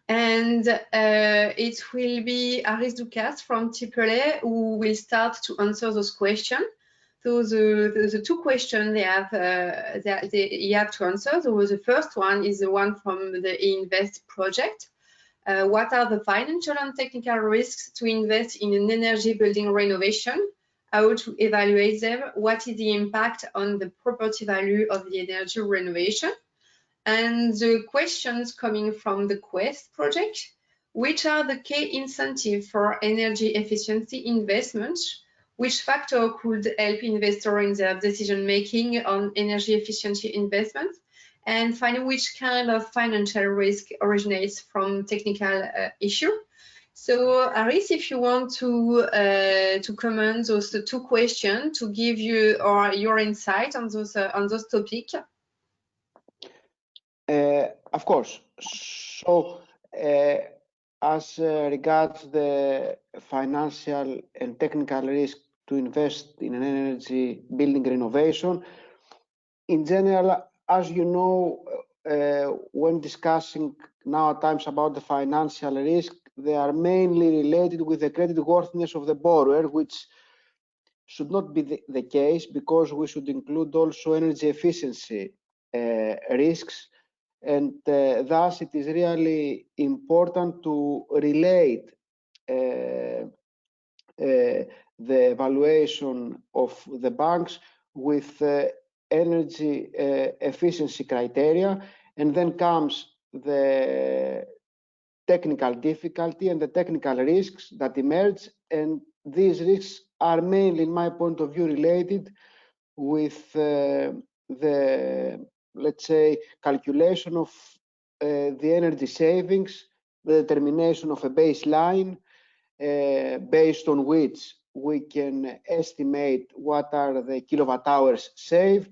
And it will be Aris Dukas from AAA who will start to answer those questions. So the two questions they have you have to answer. So the first one is the one from the Invest project. What are the financial and technical risks to invest in an energy building renovation? How to evaluate them? What is the impact on the property value of the energy renovation? And the questions coming from the Quest project, which are the key incentives for energy efficiency investments? Which factor could help investors in their decision making on energy efficiency investments? And finally, which kind of financial risk originates from technical issue? So, Aris, if you want to comment those two questions to give you or your insight on those topics. Of course. So, as regards the financial and technical risk to invest in an energy building renovation, in general, as you know, when discussing nowadays about the financial risk, they are mainly related with the creditworthiness of the borrower, which should not be the case, because we should include also energy efficiency risks. And thus, it is really important to relate the evaluation of the banks with energy efficiency criteria, and then comes the technical difficulty and the technical risks that emerge, and these risks are mainly, in my point of view, related with the, let's say, calculation of the energy savings, the determination of a baseline based on which we can estimate what are the kilowatt hours saved,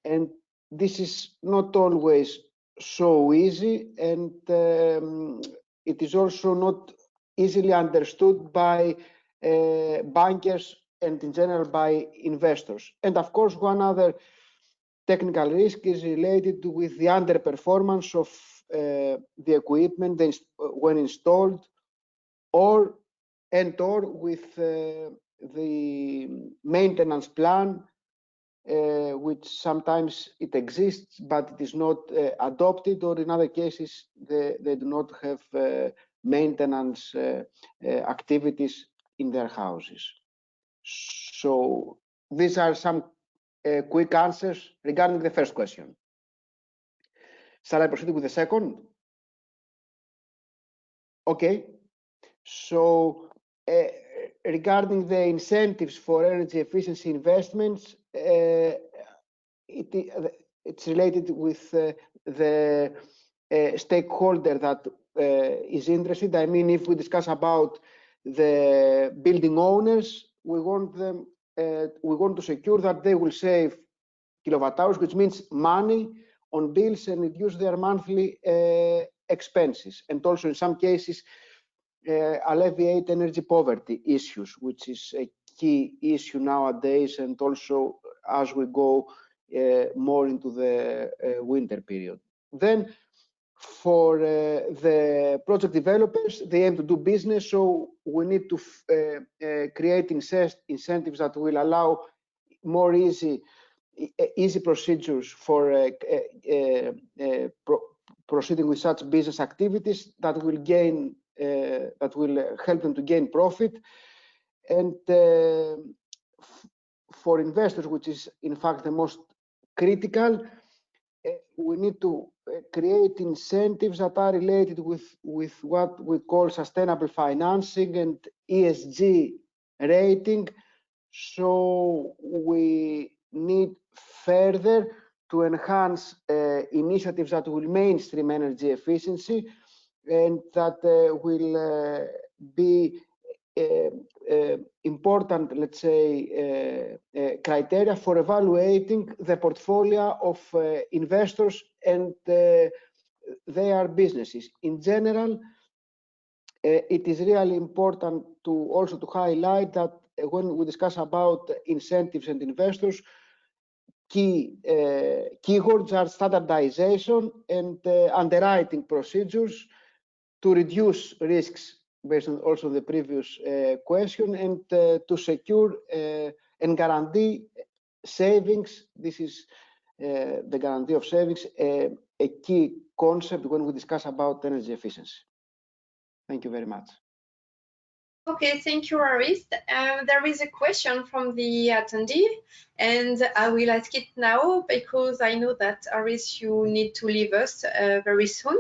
and this is not always so easy, and it is also not easily understood by bankers and in general by investors. And of course, one other technical risk is related with the underperformance of the equipment when installed, or with the maintenance plan, which sometimes it exists, but it is not adopted, or in other cases, they do not have maintenance activities in their houses. So these are some quick answers regarding the first question. Shall I proceed with the second? Okay. So regarding the incentives for energy efficiency investments, it's related with the stakeholder that is interested. I mean, if we discuss about the building owners, we want them, we want to secure that they will save kilowatt hours, which means money on bills and reduce their monthly expenses, and also in some cases alleviate energy poverty issues, which is a key issue nowadays, and also as we go more into the winter period. Then for the project developers, they aim to do business, so we need to create incentives that will allow more easy procedures for proceeding with such business activities that will gain that will help them to gain profit. And for investors, which is in fact the most critical, we need to create incentives that are related with what we call sustainable financing and ESG rating. So we need further to enhance initiatives that will mainstream energy efficiency, and that will be important, let's say, criteria for evaluating the portfolio of investors and their businesses. In general, it is really important to also to highlight that when we discuss about incentives and investors, keywords are standardization and underwriting procedures to reduce risks, based on also the previous question, and to secure and guarantee savings. This is the guarantee of savings, a key concept when we discuss about energy efficiency. Thank you very much. Okay, thank you, Aris. There is a question from the attendee, and I will ask it now because I know that, Aris, you need to leave us very soon.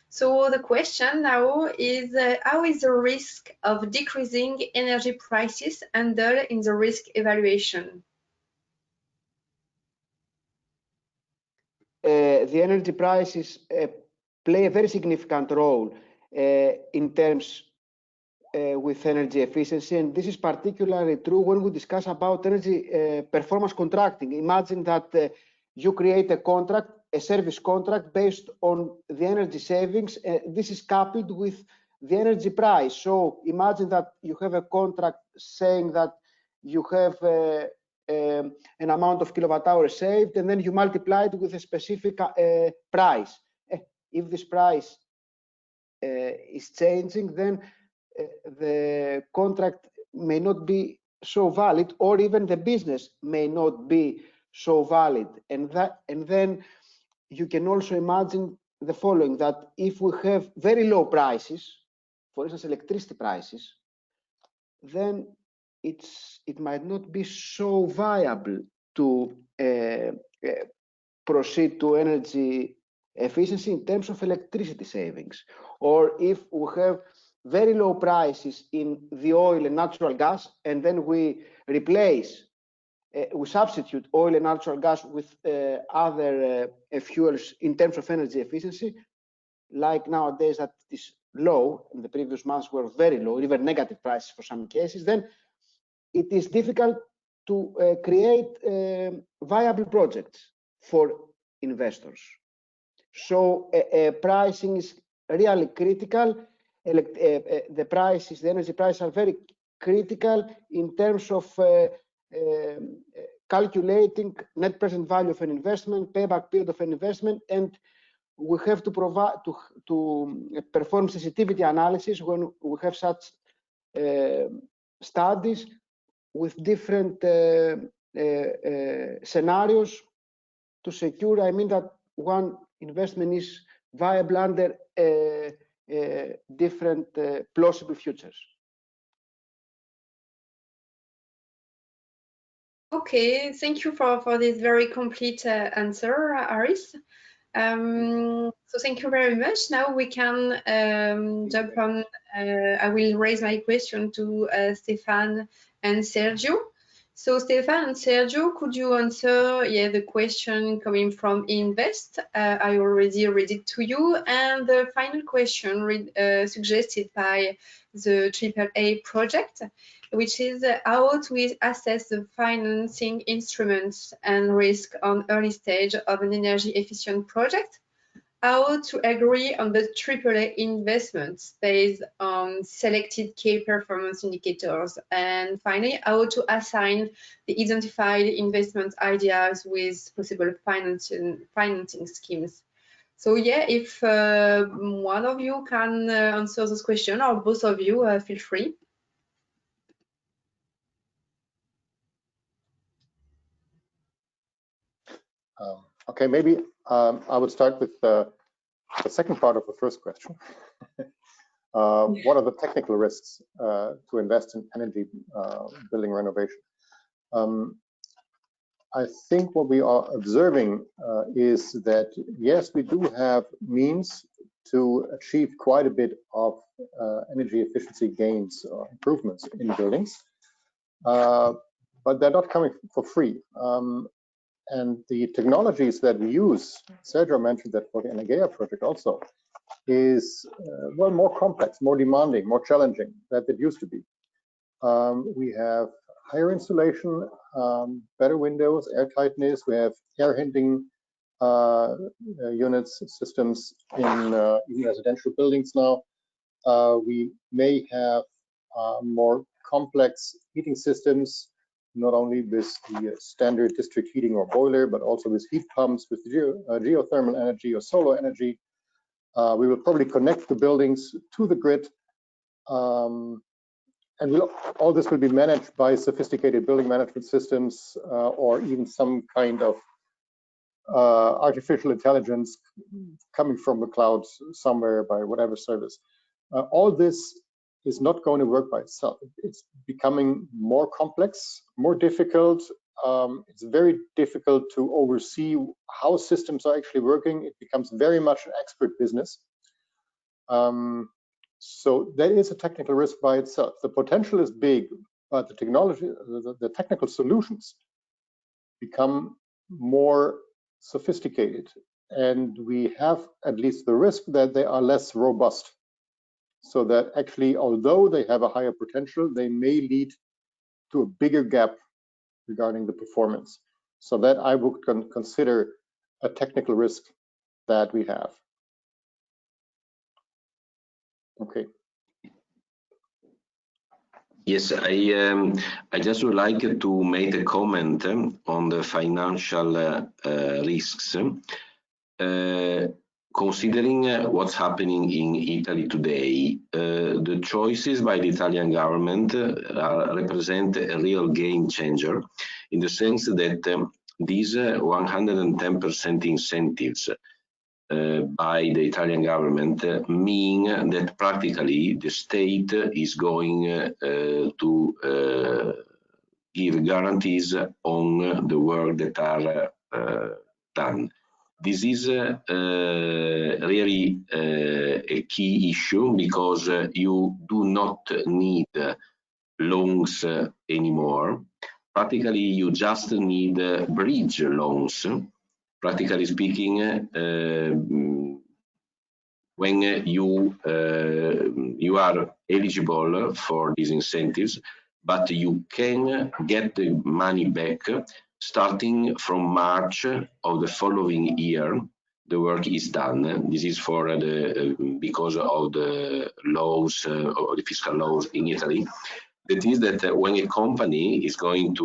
So the question now is, how is the risk of decreasing energy prices handled in the risk evaluation? The energy prices play a very significant role in terms with energy efficiency, and this is particularly true when we discuss about energy performance contracting. Imagine that you create a contract, a service contract based on the energy savings. This is coupled with the energy price. So imagine that you have a contract saying that you have an amount of kilowatt hours saved, and then you multiply it with a specific price. If this price is changing, then the contract may not be so valid, or even the business may not be so valid. And then you can also imagine the following, that if we have very low prices, for instance electricity prices, then it might not be so viable to proceed to energy efficiency in terms of electricity savings. Or if we have very low prices in the oil and natural gas, and then we replace, we substitute oil and natural gas with other fuels in terms of energy efficiency, like nowadays that is low, in the previous months were very low, even negative prices for some cases, then it is difficult to create viable projects. for investors. So pricing is really critical. The energy prices are very critical in terms of calculating net present value of an investment, payback period of an investment, and we have to provide to perform sensitivity analysis when we have such studies with different scenarios to secure, that one investment is viable under different plausible futures. Okay, thank you for this very complete answer, Aris. So thank you very much. Now we can jump on. I will raise my question to Stefan and Sergio. So Stefan and Sergio, could you answer the question coming from Invest? I already read it to you. And the final question suggested by the AAA project, which is how to assess the financing instruments and risk on early stage of an energy efficient project, how to agree on the AAA investments based on selected key performance indicators, and finally, how to assign the identified investment ideas with possible financing schemes. So yeah, if one of you can answer this question, or both of you, feel free. Okay, maybe I would start with the second part of the first question. What are the technical risks to invest in energy building renovation? I think what we are observing is that, yes, we do have means to achieve quite a bit of energy efficiency gains or improvements in buildings, but they're not coming for free. And the technologies that we use, Sergio mentioned that for the Energia project also, is well, more complex, more demanding, more challenging than it used to be. We have higher insulation, better windows, air tightness. We have air handling units, systems in residential buildings now. We may have more complex heating systems, not only with the standard district heating or boiler, but also with heat pumps, with geothermal energy or solar energy. We will probably connect the buildings to the grid, and all this will be managed by sophisticated building management systems or even some kind of artificial intelligence coming from the clouds somewhere by whatever service. All this is not going to work by itself. It's becoming more complex, more difficult. It's very difficult to oversee how systems are actually working. It becomes very much an expert business. So that is a technical risk by itself. The potential is big, but the technology, the technical solutions become more sophisticated, and we have at least the risk that they are less robust. So that actually, although they have a higher potential, they may lead to a bigger gap regarding the performance. So that I would consider a technical risk that we have. Okay. Yes, I just would like to make a comment on the financial risks. Considering what's happening in Italy today, the choices by the Italian government represent a real game changer, in the sense that these 110% incentives by the Italian government mean that practically the state is going to give guarantees on the work that are done. This is really a key issue, because you do not need loans anymore. Practically, you just need bridge loans. Practically speaking, when you are eligible for these incentives, but you can get the money back starting from March of the following year, the work is done. This is for because of the laws, or the fiscal laws in Italy. That is that when a company is going to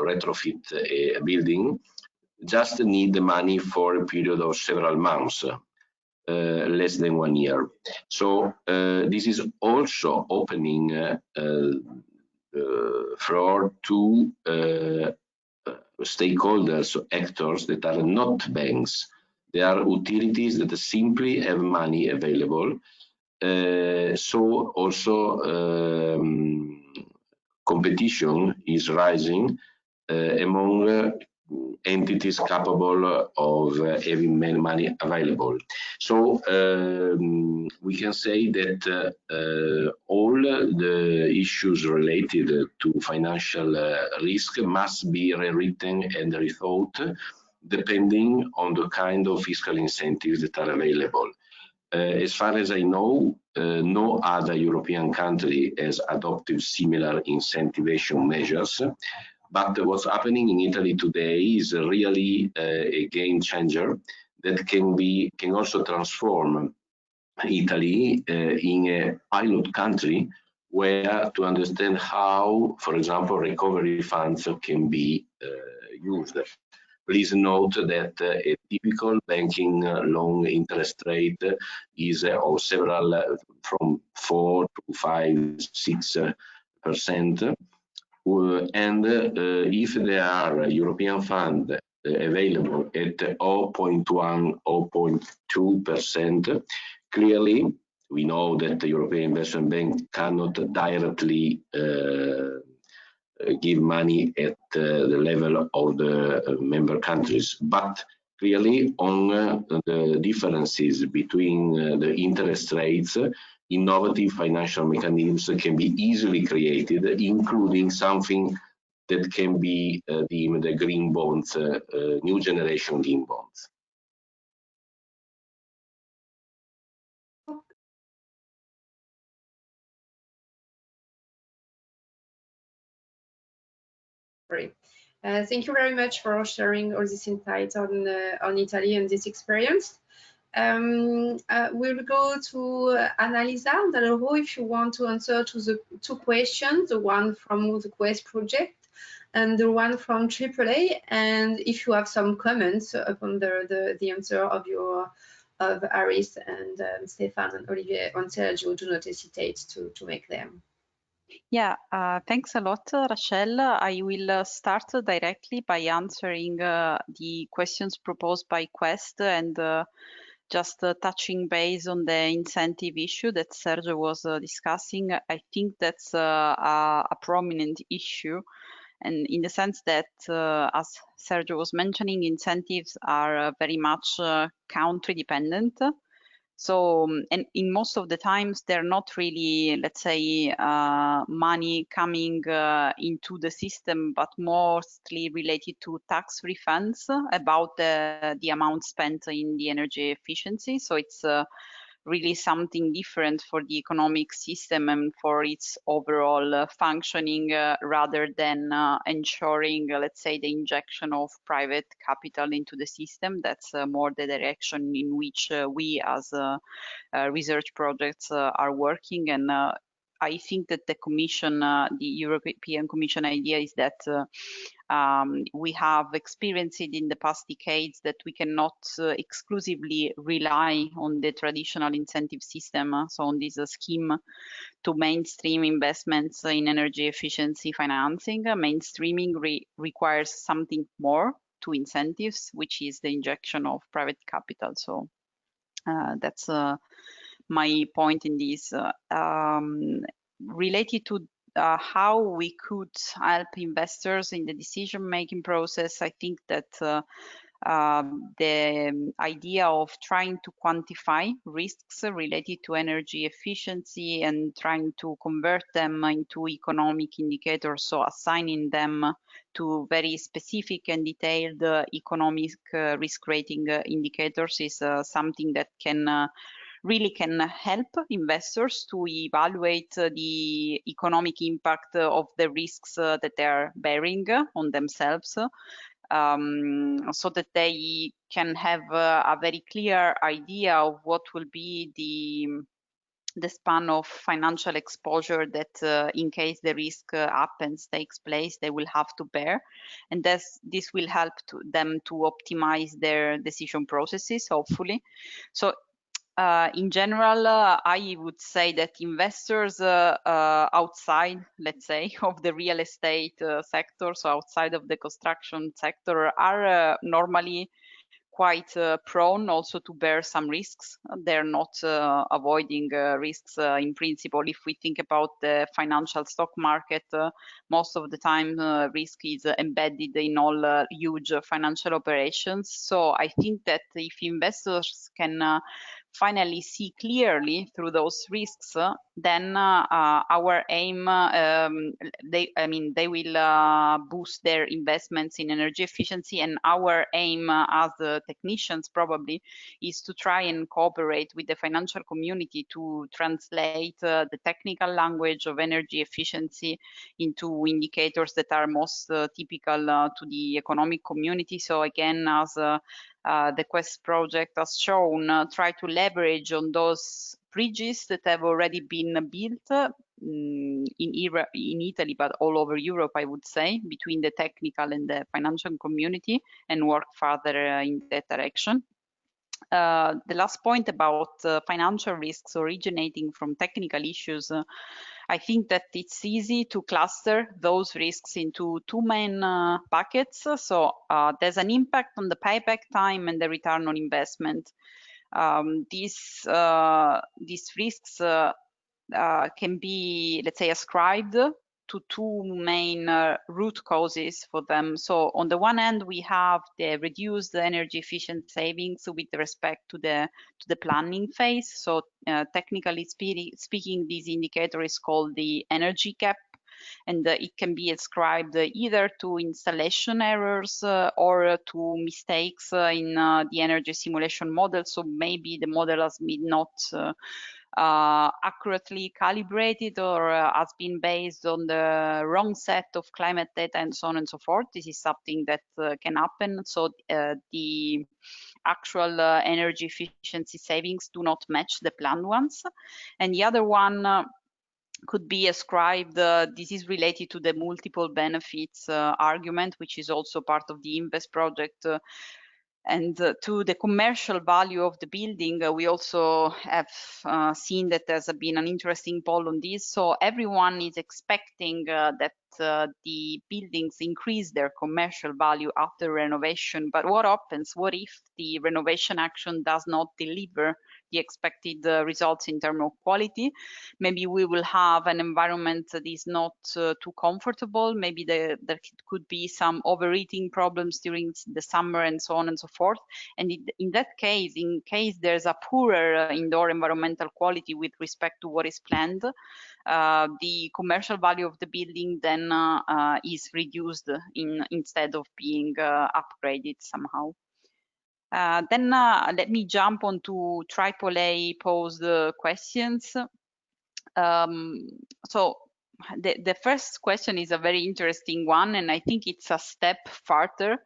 retrofit a building, just need the money for a period of several months, less than 1 year. So this is also opening floor to stakeholders, actors that are not banks. They are utilities that simply have money available. So also competition is rising among entities capable of having money available. So we can say that all the issues related to financial risk must be rewritten and rethought depending on the kind of fiscal incentives that are available. As far as I know, no other European country has adopted similar incentivization measures. But what's happening in Italy today is really a game changer that can also transform Italy in a pilot country where to understand how, for example, recovery funds can be used. Please note that a typical banking loan interest rate is of several from 4 to 5, 6%. And if there are European funds available at 0.1, 0.2%, clearly we know that the European Investment Bank cannot directly give money at the level of the member countries, but clearly on the differences between the interest rates, innovative financial mechanisms can be easily created, including something that can be deemed the green bonds, new generation green bonds. Great. Thank you very much for sharing all these insights on Italy and this experience. We'll go to Annalisa. I don't know if you want to answer to the 2 questions, the one from the Quest project and the one from AAA, and if you have some comments upon the answer of Aris and Stefan and Olivier and Sergio, do not hesitate to make them. Yeah, thanks a lot, Rachel. I will start directly by answering the questions proposed by Quest and just touching base on the incentive issue that Sergio was discussing. I think that's a prominent issue, and in the sense that, as Sergio was mentioning, incentives are very much country dependent. So, and in most of the times, they're not really, let's say, money coming into the system, but mostly related to tax refunds about the amount spent in the energy efficiency. So it's really something different for the economic system and for its overall functioning, rather than ensuring, let's say, the injection of private capital into the system. That's more the direction in which we as research projects are working. And I think that the Commission, the European Commission idea is that we have experienced it in the past decades that we cannot exclusively rely on the traditional incentive system, so on this scheme to mainstream investments in energy efficiency financing. Mainstreaming requires something more to incentives, which is the injection of private capital. So that's my point in this. Related to how we could help investors in the decision-making process, I think that the idea of trying to quantify risks related to energy efficiency and trying to convert them into economic indicators, so assigning them to very specific and detailed economic risk rating indicators, is something that can really can help investors to evaluate the economic impact of the risks that they are bearing on themselves, so that they can have a very clear idea of what will be the span of financial exposure that in case the risk takes place, they will have to bear. And this will help them to optimize their decision processes, hopefully. So in general, I would say that investors outside, let's say, of the real estate sector, so outside of the construction sector, are normally quite prone also to bear some risks. They're not avoiding risks in principle. If we think about the financial stock market, most of the time risk is embedded in all huge financial operations. So I think that if investors can finally see clearly through those risks, then our aim, they will boost their investments in energy efficiency, and our aim as technicians probably is to try and cooperate with the financial community to translate the technical language of energy efficiency into indicators that are most typical to the economic community. So again, as the Quest project has shown, try to leverage on those bridges that have already been built in Italy, but all over Europe, I would say, between the technical and the financial community, and work further in that direction. The last point about financial risks originating from technical issues, I think that it's easy to cluster those risks into two main buckets. So there's an impact on the payback time and the return on investment. These risks can be, let's say, ascribed to two main root causes for them. So on the one hand, we have the reduced energy efficient savings with respect to the planning phase. So technically speaking, this indicator is called the energy gap, and it can be ascribed either to installation errors or to mistakes in the energy simulation model. So maybe the model has been not accurately calibrated, or has been based on the wrong set of climate data, and so on and so forth. This is something that can happen. So the actual energy efficiency savings do not match the planned ones. And the other one could be ascribed, this is related to the multiple benefits argument, which is also part of the Invest project, and to the commercial value of the building. We also have seen that there's been an interesting poll on this. So everyone is expecting that the buildings increase their commercial value after renovation. But what happens? What if the renovation action does not deliver the expected results in terms of quality? Maybe we will have an environment that is not too comfortable. Maybe there could be some overheating problems during the summer, and so on and so forth. And in that case, in case there's a poorer indoor environmental quality with respect to what is planned, the commercial value of the building then is reduced instead of being upgraded somehow. Then let me jump on to AAA posed questions. So the first question is a very interesting one, and I think it's a step further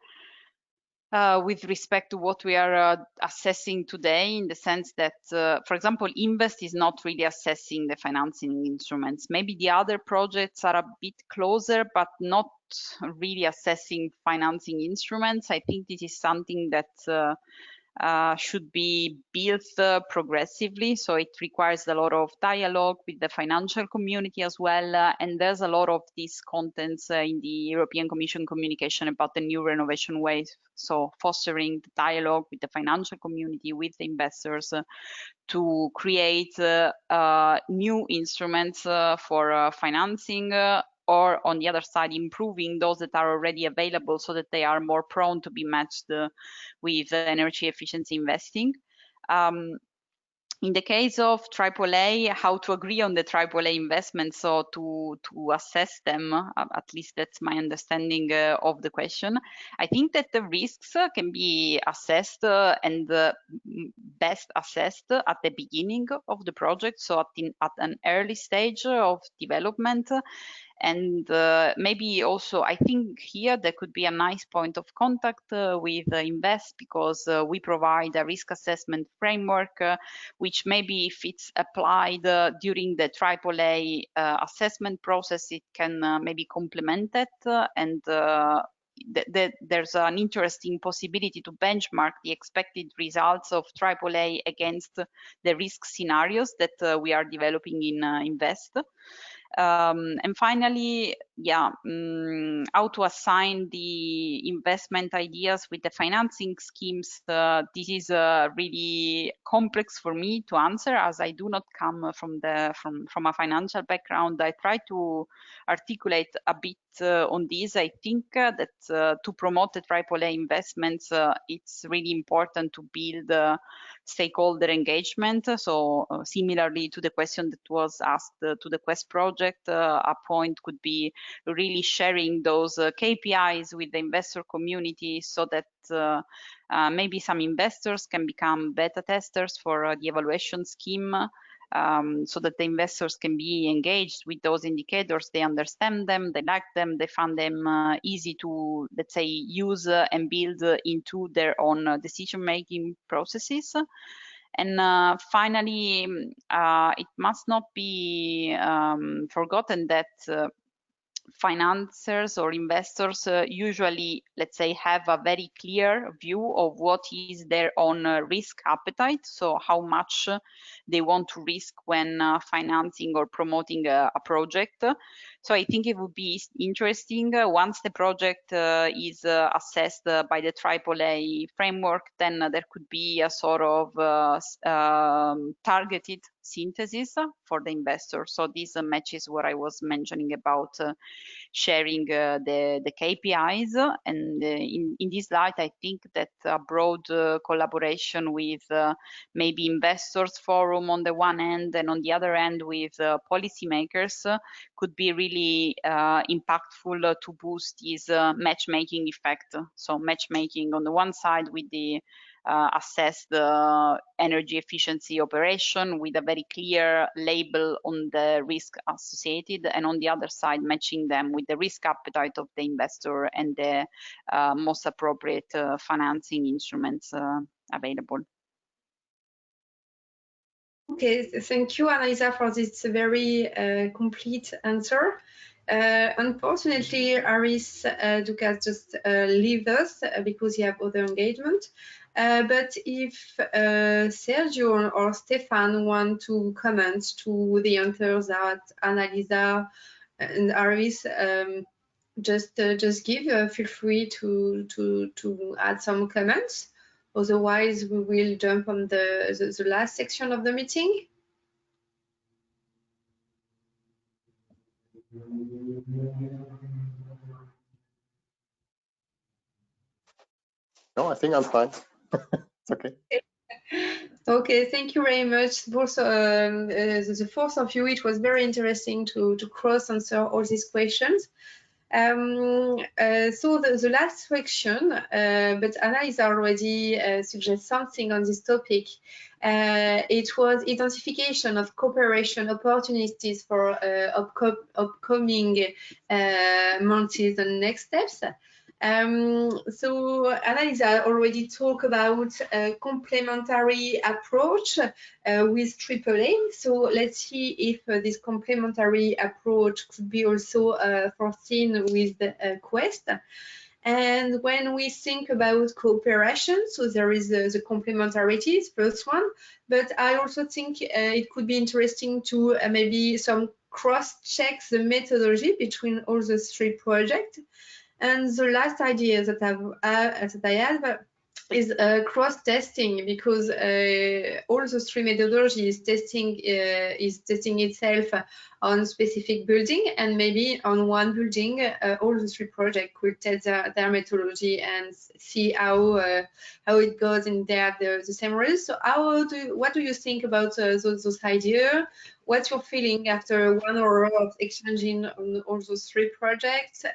with respect to what we are assessing today, in the sense that, for example, Invest is not really assessing the financing instruments. Maybe the other projects are a bit closer, but not really assessing financing instruments. I think this is something that should be built progressively. So it requires a lot of dialogue with the financial community as well. And there's a lot of these contents in the European Commission communication about the new renovation ways. So fostering the dialogue with the financial community, with the investors, to create new instruments for financing, or on the other side, improving those that are already available so that they are more prone to be matched with energy efficiency investing. In the case of AAA, how to agree on the AAA investments, so to assess them, at least that's my understanding of the question. I think that the risks can be assessed and best assessed at the beginning of the project, so at an early stage of development. And maybe also, I think here there could be a nice point of contact with Invest, because we provide a risk assessment framework, which maybe if it's applied during the AAA assessment process, it can maybe complement it, and there's an interesting possibility to benchmark the expected results of AAA against the risk scenarios that we are developing in Invest. And finally, how to assign the investment ideas with the financing schemes. This is really complex for me to answer, as I do not come from a financial background. I try to articulate a bit on this. I think that to promote the AAA investments, it's really important to build stakeholder engagement. So similarly to the question that was asked to the Quest project, a point could be really sharing those KPIs with the investor community, so that maybe some investors can become beta testers for the evaluation scheme, so that the investors can be engaged with those indicators. They understand them, they like them, they find them easy to, let's say, use and build into their own decision-making processes. And finally, it must not be forgotten that financiers or investors usually, let's say, have a very clear view of what is their own risk appetite, so how much they want to risk when financing or promoting a project. So I think it would be interesting once the project is assessed by the AAA framework, then there could be a sort of targeted synthesis for the investor. So this matches what I was mentioning about sharing the KPIs. And in this light, I think that a broad collaboration with maybe investors forum on the one end, and on the other end with policymakers could be really impactful to boost this matchmaking effect. So matchmaking on the one side with the assess the energy efficiency operation with a very clear label on the risk associated, and on the other side matching them with the risk appetite of the investor and the most appropriate financing instruments available. Okay, thank you, Annalisa, for this very complete answer. Unfortunately, Aris Dukas just leave us because he have other engagement. But if Sergio or Stefan want to comment to the answers that Annalisa and Aris just give, feel free to add some comments. Otherwise, we will jump on the last section of the meeting. No, I think I'm fine. It's okay. Okay, thank you very much. Also, the fourth of you, it was very interesting to cross answer all these questions. So the last section, but Annalisa already suggested something on this topic. It was identification of cooperation opportunities for upcoming months and next steps. So Annalisa already talked about a complementary approach with AAA. So let's see if this complementary approach could be also foreseen with the Quest. And when we think about cooperation, so there is the complementarity, first one, but I also think it could be interesting to maybe some cross-check the methodology between all the three projects. And the last idea that I have is cross-testing, because all those three methodologies is testing itself on specific building, and maybe on one building all the three projects could test their methodology and see how it goes in the same rules. So what do you think about those ideas? What's your feeling after 1 hour of exchanging on all those three projects?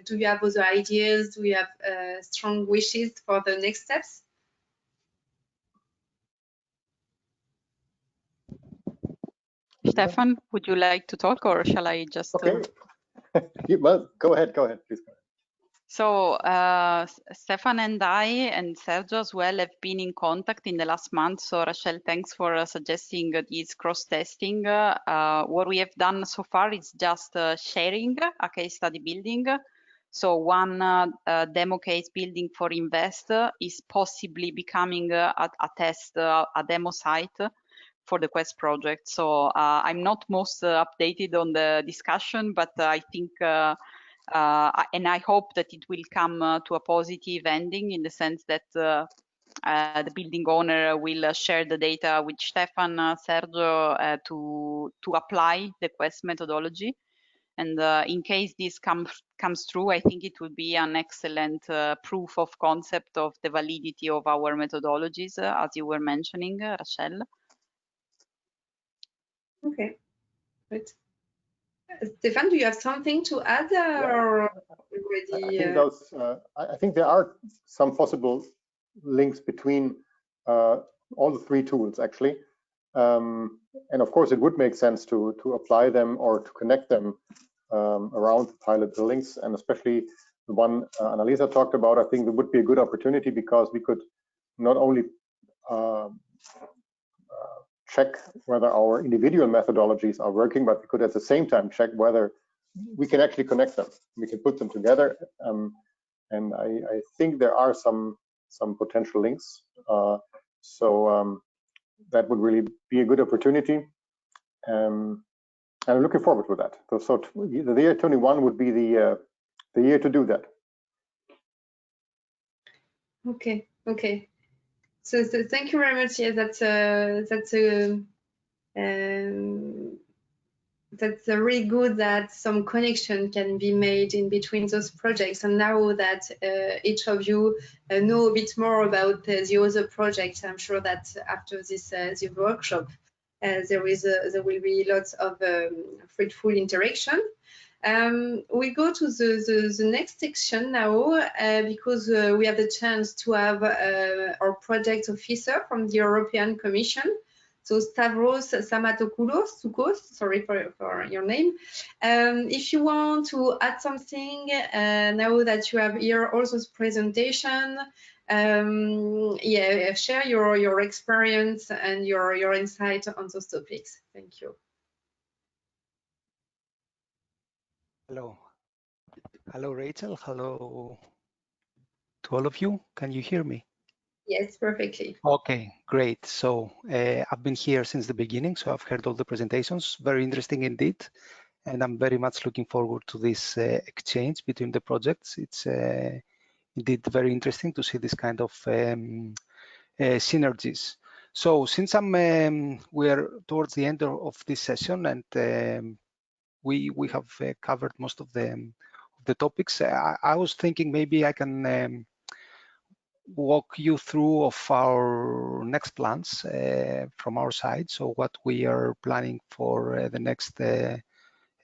Do you have other ideas? Do you have strong wishes for the next steps? Stefan, would you like to talk, or shall I just? Okay. Well, go ahead, please go ahead. So Stefan and I and Sergio as well have been in contact in the last month. So Rachel, thanks for suggesting this cross-testing. What we have done so far is just sharing a case study building. So one demo case building for Invest is possibly becoming a test, a demo site for the Quest project. So I'm not most updated on the discussion, but I think and I hope that it will come to a positive ending, in the sense that the building owner will share the data with Stefan, Sergio, to apply the Quest methodology. And in case this comes through, I think it would be an excellent proof of concept of the validity of our methodologies, as you were mentioning, Rachel. Okay, good. Stefan, do you have something to add, or already? I think there are some possible links between all the three tools, actually. And of course, it would make sense to apply them or to connect them around the pilot buildings, and especially the one Annalisa talked about. I think there would be a good opportunity, because we could not only check whether our individual methodologies are working, but we could at the same time check whether we can actually connect them. We can put them together, and I think there are some potential links. So that would really be a good opportunity, and I'm looking forward to that. So the year 21 would be the year to do that. Okay. So thank you very much. Yeah, that's really good that some connection can be made in between those projects. And now that each of you know a bit more about the other projects, I'm sure that after this the workshop, there will be lots of fruitful interaction. We go to the next section now, because we have the chance to have our project officer from the European Commission. So Stavros Samatokoulos, sorry for your name. If you want to add something, now that you have here also presentation, yeah, share your experience and your insight on those topics. Thank you. Hello, Rachel. Hello to all of you. Can you hear me? Yes, perfectly. Okay, great. So I've been here since the beginning, so I've heard all the presentations. Very interesting indeed. And I'm very much looking forward to this exchange between the projects. It's indeed very interesting to see this kind of synergies. So since we're towards the end of this session, and we have covered most of the topics, I was thinking maybe I can walk you through of our next plans from our side. So what we are planning for the next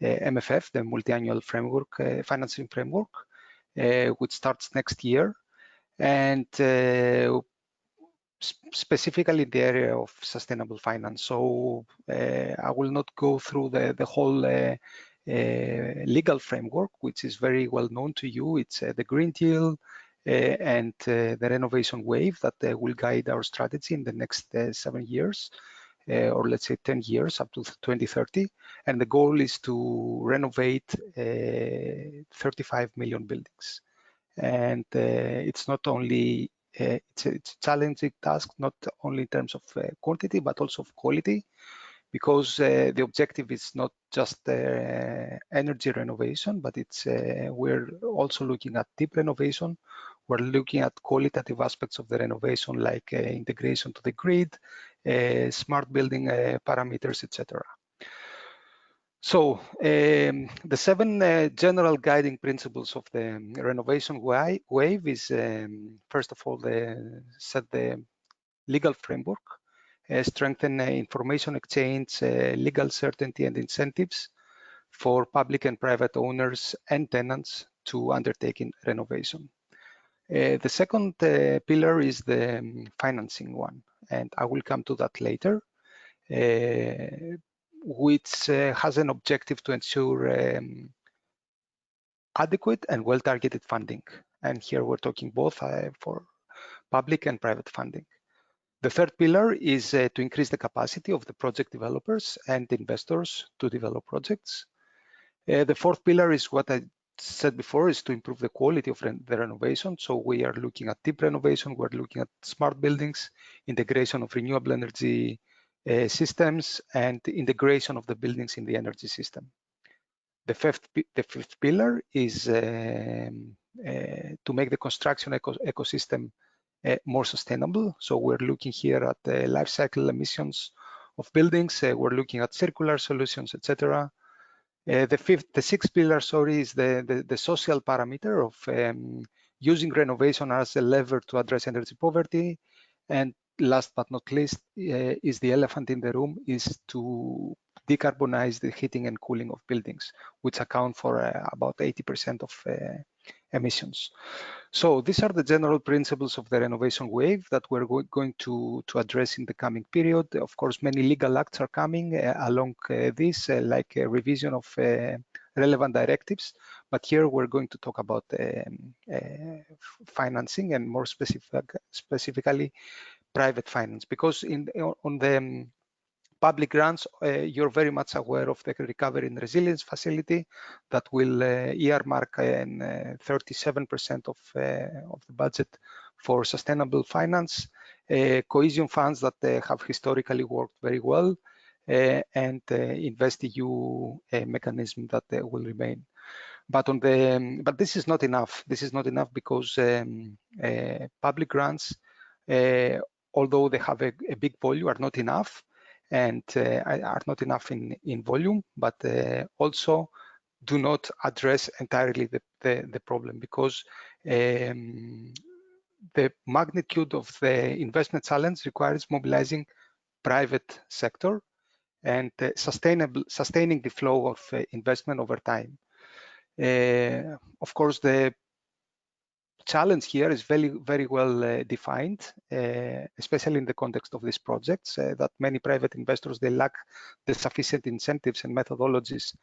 MFF, the multi-annual framework, financing framework, which starts next year, and specifically in the area of sustainable finance. So I will not go through the whole legal framework, which is very well known to you. It's the Green Deal and the renovation wave that will guide our strategy in the next 7 years, or let's say 10 years up to 2030. And the goal is to renovate 35 million buildings. And it's not only it's a challenging task, not only in terms of quantity, but also of quality, because the objective is not just energy renovation, but it's we're also looking at deep renovation, We're looking at qualitative aspects of the renovation, like integration to the grid, smart building parameters, etc. So the 7 general guiding principles of the renovation wave is, first of all, set the legal framework, strengthen information exchange, legal certainty and incentives for public and private owners and tenants to undertake renovation. The second pillar is the financing one, and I will come to that later, which has an objective to ensure adequate and well-targeted funding. And here we're talking both for public and private funding. The third pillar is to increase the capacity of the project developers and investors to develop projects. The fourth pillar is what I said before, is to improve the quality of the renovation. So we are looking at deep renovation, we're looking at smart buildings, integration of renewable energy systems, and integration of the buildings in the energy system. The fifth pillar is to make the construction ecosystem more sustainable. So we're looking here at the life cycle emissions of buildings. We're looking at circular solutions, etc. The sixth pillar, sorry, is the social parameter of using renovation as a lever to address energy poverty. And last but not least, is the elephant in the room, is to decarbonize the heating and cooling of buildings, which account for about 80% of emissions. So these are the general principles of the renovation wave that we're going to address in the coming period. Of course, many legal acts are coming along this, like a revision of relevant directives. But here we're going to talk about financing, and more specifically private finance, because on the public grants, you're very much aware of the Recovery and Resilience Facility that will earmark 37% of the budget for sustainable finance, cohesion funds that have historically worked very well, and InvestEU mechanism that will remain. But this is not enough. This is not enough because public grants, although they have a big volume, are not enough, and are not enough in volume, but also do not address entirely the problem, because the magnitude of the investment challenge requires mobilizing private sector and sustaining the flow of investment over time. Of course, the challenge here is very well defined, especially in the context of these projects, that many private investors, they lack the sufficient incentives and methodologies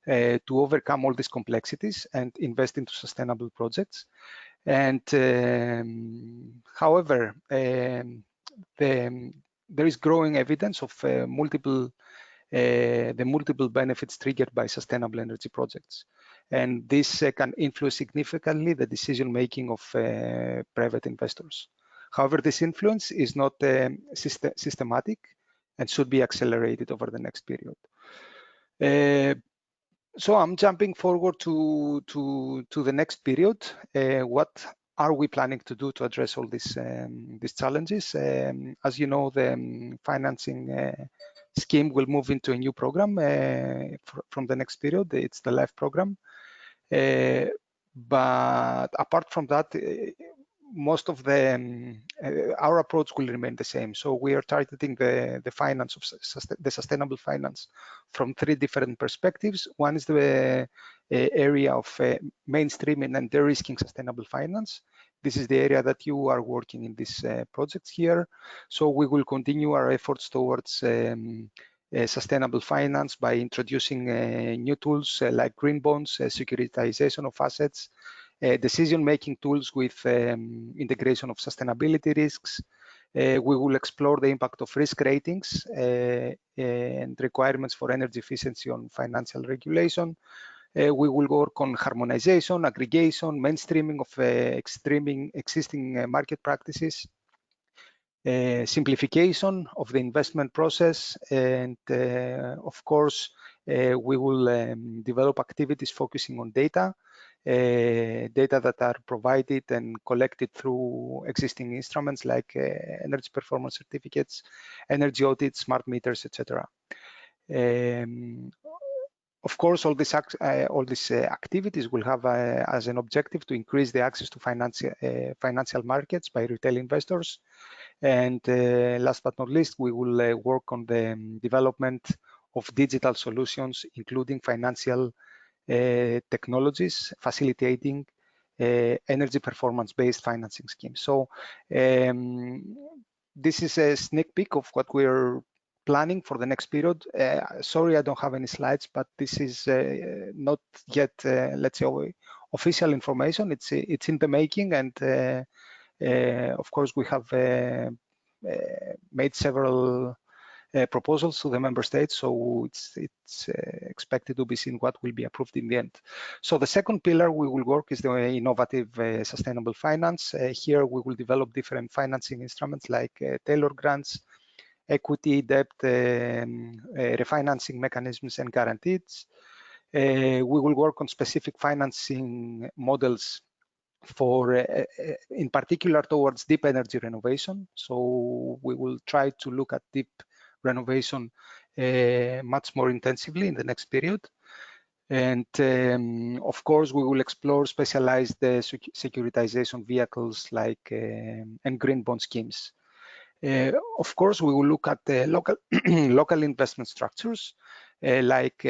to overcome all these complexities and invest into sustainable projects. And however, there is growing evidence of the multiple benefits triggered by sustainable energy projects. And this can influence significantly the decision-making of private investors. However, this influence is not systematic and should be accelerated over the next period. So I'm jumping forward to the next period. What are we planning to do to address all these challenges? As you know, the financing scheme will move into a new program from the next period. It's the LIFE program. But apart from that, most of our approach will remain the same. So we are targeting the finance of the sustainable finance from 3 different perspectives. One is the area of mainstreaming and de-risking sustainable finance. This is the area that you are working in this project here. So we will continue our efforts towards sustainable finance by introducing new tools like green bonds, securitization of assets, decision-making tools with integration of sustainability risks. We will explore the impact of risk ratings and requirements for energy efficiency on financial regulation. We will work on harmonization, aggregation, mainstreaming of existing market practices, simplification of the investment process, and of course, we will develop activities focusing on data data that are provided and collected through existing instruments like energy performance certificates, energy audits, smart meters, etc. Of course, all these activities will have as an objective to increase the access to financial markets by retail investors. And last but not least, we will work on the development of digital solutions, including financial technologies, facilitating energy performance-based financing schemes. So this is a sneak peek of what we're planning for the next period. Sorry, I don't have any slides, but this is not yet, let's say, official information. It's in the making, and of course, we have made several proposals to the member states, so it's expected to be seen what will be approved in the end. So the second pillar we will work is the innovative sustainable finance. Here we will develop different financing instruments like tailored grants, equity, debt, refinancing mechanisms, and guarantees. We will work on specific financing models for, in particular, towards deep energy renovation. So we will try to look at deep renovation much more intensively in the next period. And of course, we will explore specialized securitization vehicles like and green bond schemes. Of course, we will look at the local investment structures like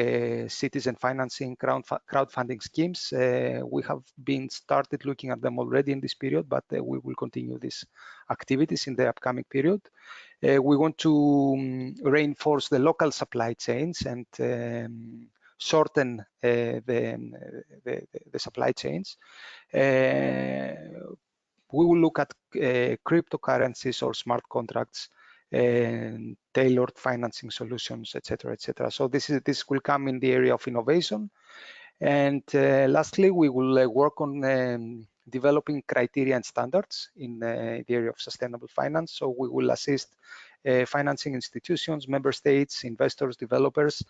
citizen financing, crowdfunding schemes. We have been started looking at them already in this period, but we will continue these activities in the upcoming period. We want to reinforce the local supply chains and shorten the supply chains. We will look at cryptocurrencies or smart contracts and tailored financing solutions, etc., etc. So this will come in the area of innovation. And lastly, we will work on developing criteria and standards in the area of sustainable finance. So we will assist financing institutions, member states, investors, developers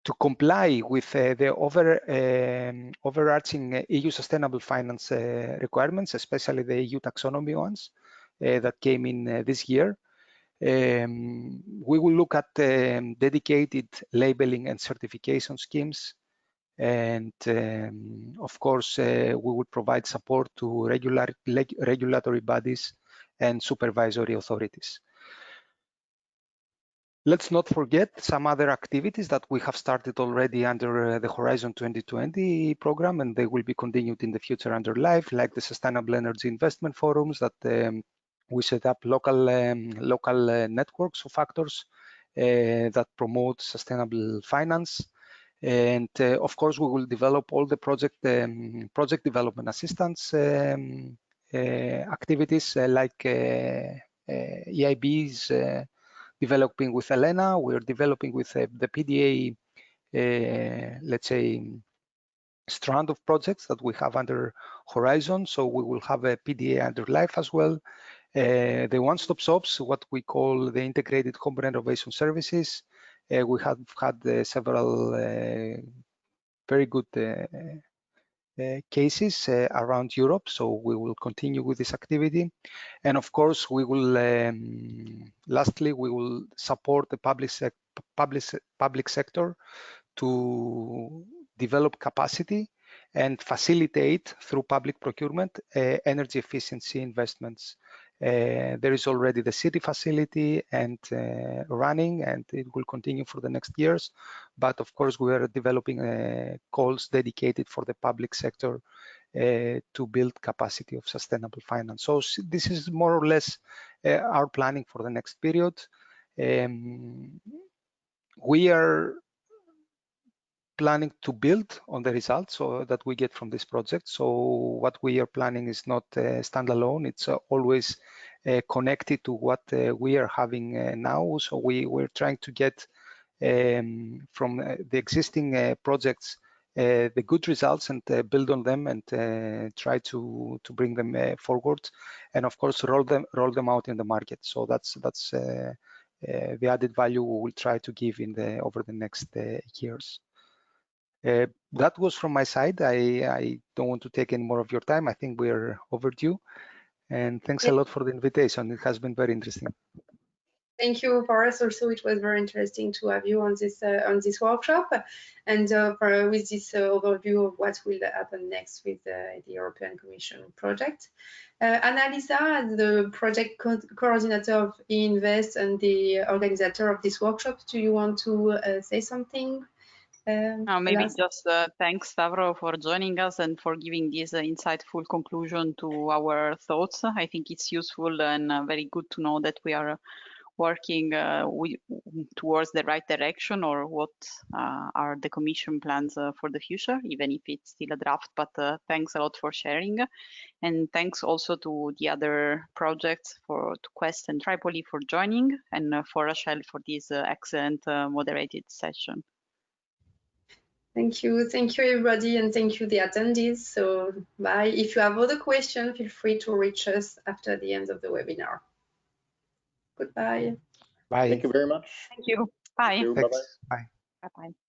to comply with the overarching EU sustainable finance requirements, especially the EU taxonomy ones that came in this year. We will look at dedicated labeling and certification schemes. And of course, we will provide support to regulatory bodies and supervisory authorities. Let's not forget some other activities that we have started already under the Horizon 2020 program, and they will be continued in the future under LIFE, like the Sustainable Energy Investment Forums that we set up local networks of actors that promote sustainable finance. And of course, we will develop all the project development assistance activities like EIB's developing with Elena. We're developing with the PDA, let's say, strand of projects that we have under Horizon. So we will have a PDA under LIFE as well. The one-stop shops, what we call the integrated home renovation services. We have had several very good cases around Europe, so we will continue with this activity. And of course, we will lastly, we will support the public sector to develop capacity and facilitate through public procurement energy efficiency investments. There is already the city facility and running, and it will continue for the next years. But of course, we are developing calls dedicated for the public sector to build capacity of sustainable finance. So this is more or less our planning for the next period. We are planning to build on the results that we get from this project. So what we are planning is not standalone. It's always connected to what we are having now. So we're trying to get from the existing projects the good results and build on them and try to bring them forward, and of course roll them out in the market. So that's the added value we will try to give over the next years. That was from my side. I don't want to take any more of your time. I think we're overdue. And thanks a lot for the invitation. It has been very interesting. Thank you for us also. It was very interesting to have you on this workshop, and with this overview of what will happen next with the European Commission project. Annalisa, as the project coordinator of eInvest and the organizer of this workshop, do you want to say something? Maybe just thanks, Stavro, for joining us and for giving this insightful conclusion to our thoughts. I think it's useful and very good to know that we are working towards the right direction, or what are the Commission plans for the future, even if it's still a draft. But thanks a lot for sharing. And thanks also to the other projects, to Quest and Tripoli for joining, and for Rachel for this excellent moderated session. Thank you everybody, and thank you the attendees. So bye. If you have other questions, feel free to reach us after the end of the webinar. Goodbye. Bye. Thank you very much. Thank you. Bye. Thank you. Bye-bye. Bye. Bye-bye.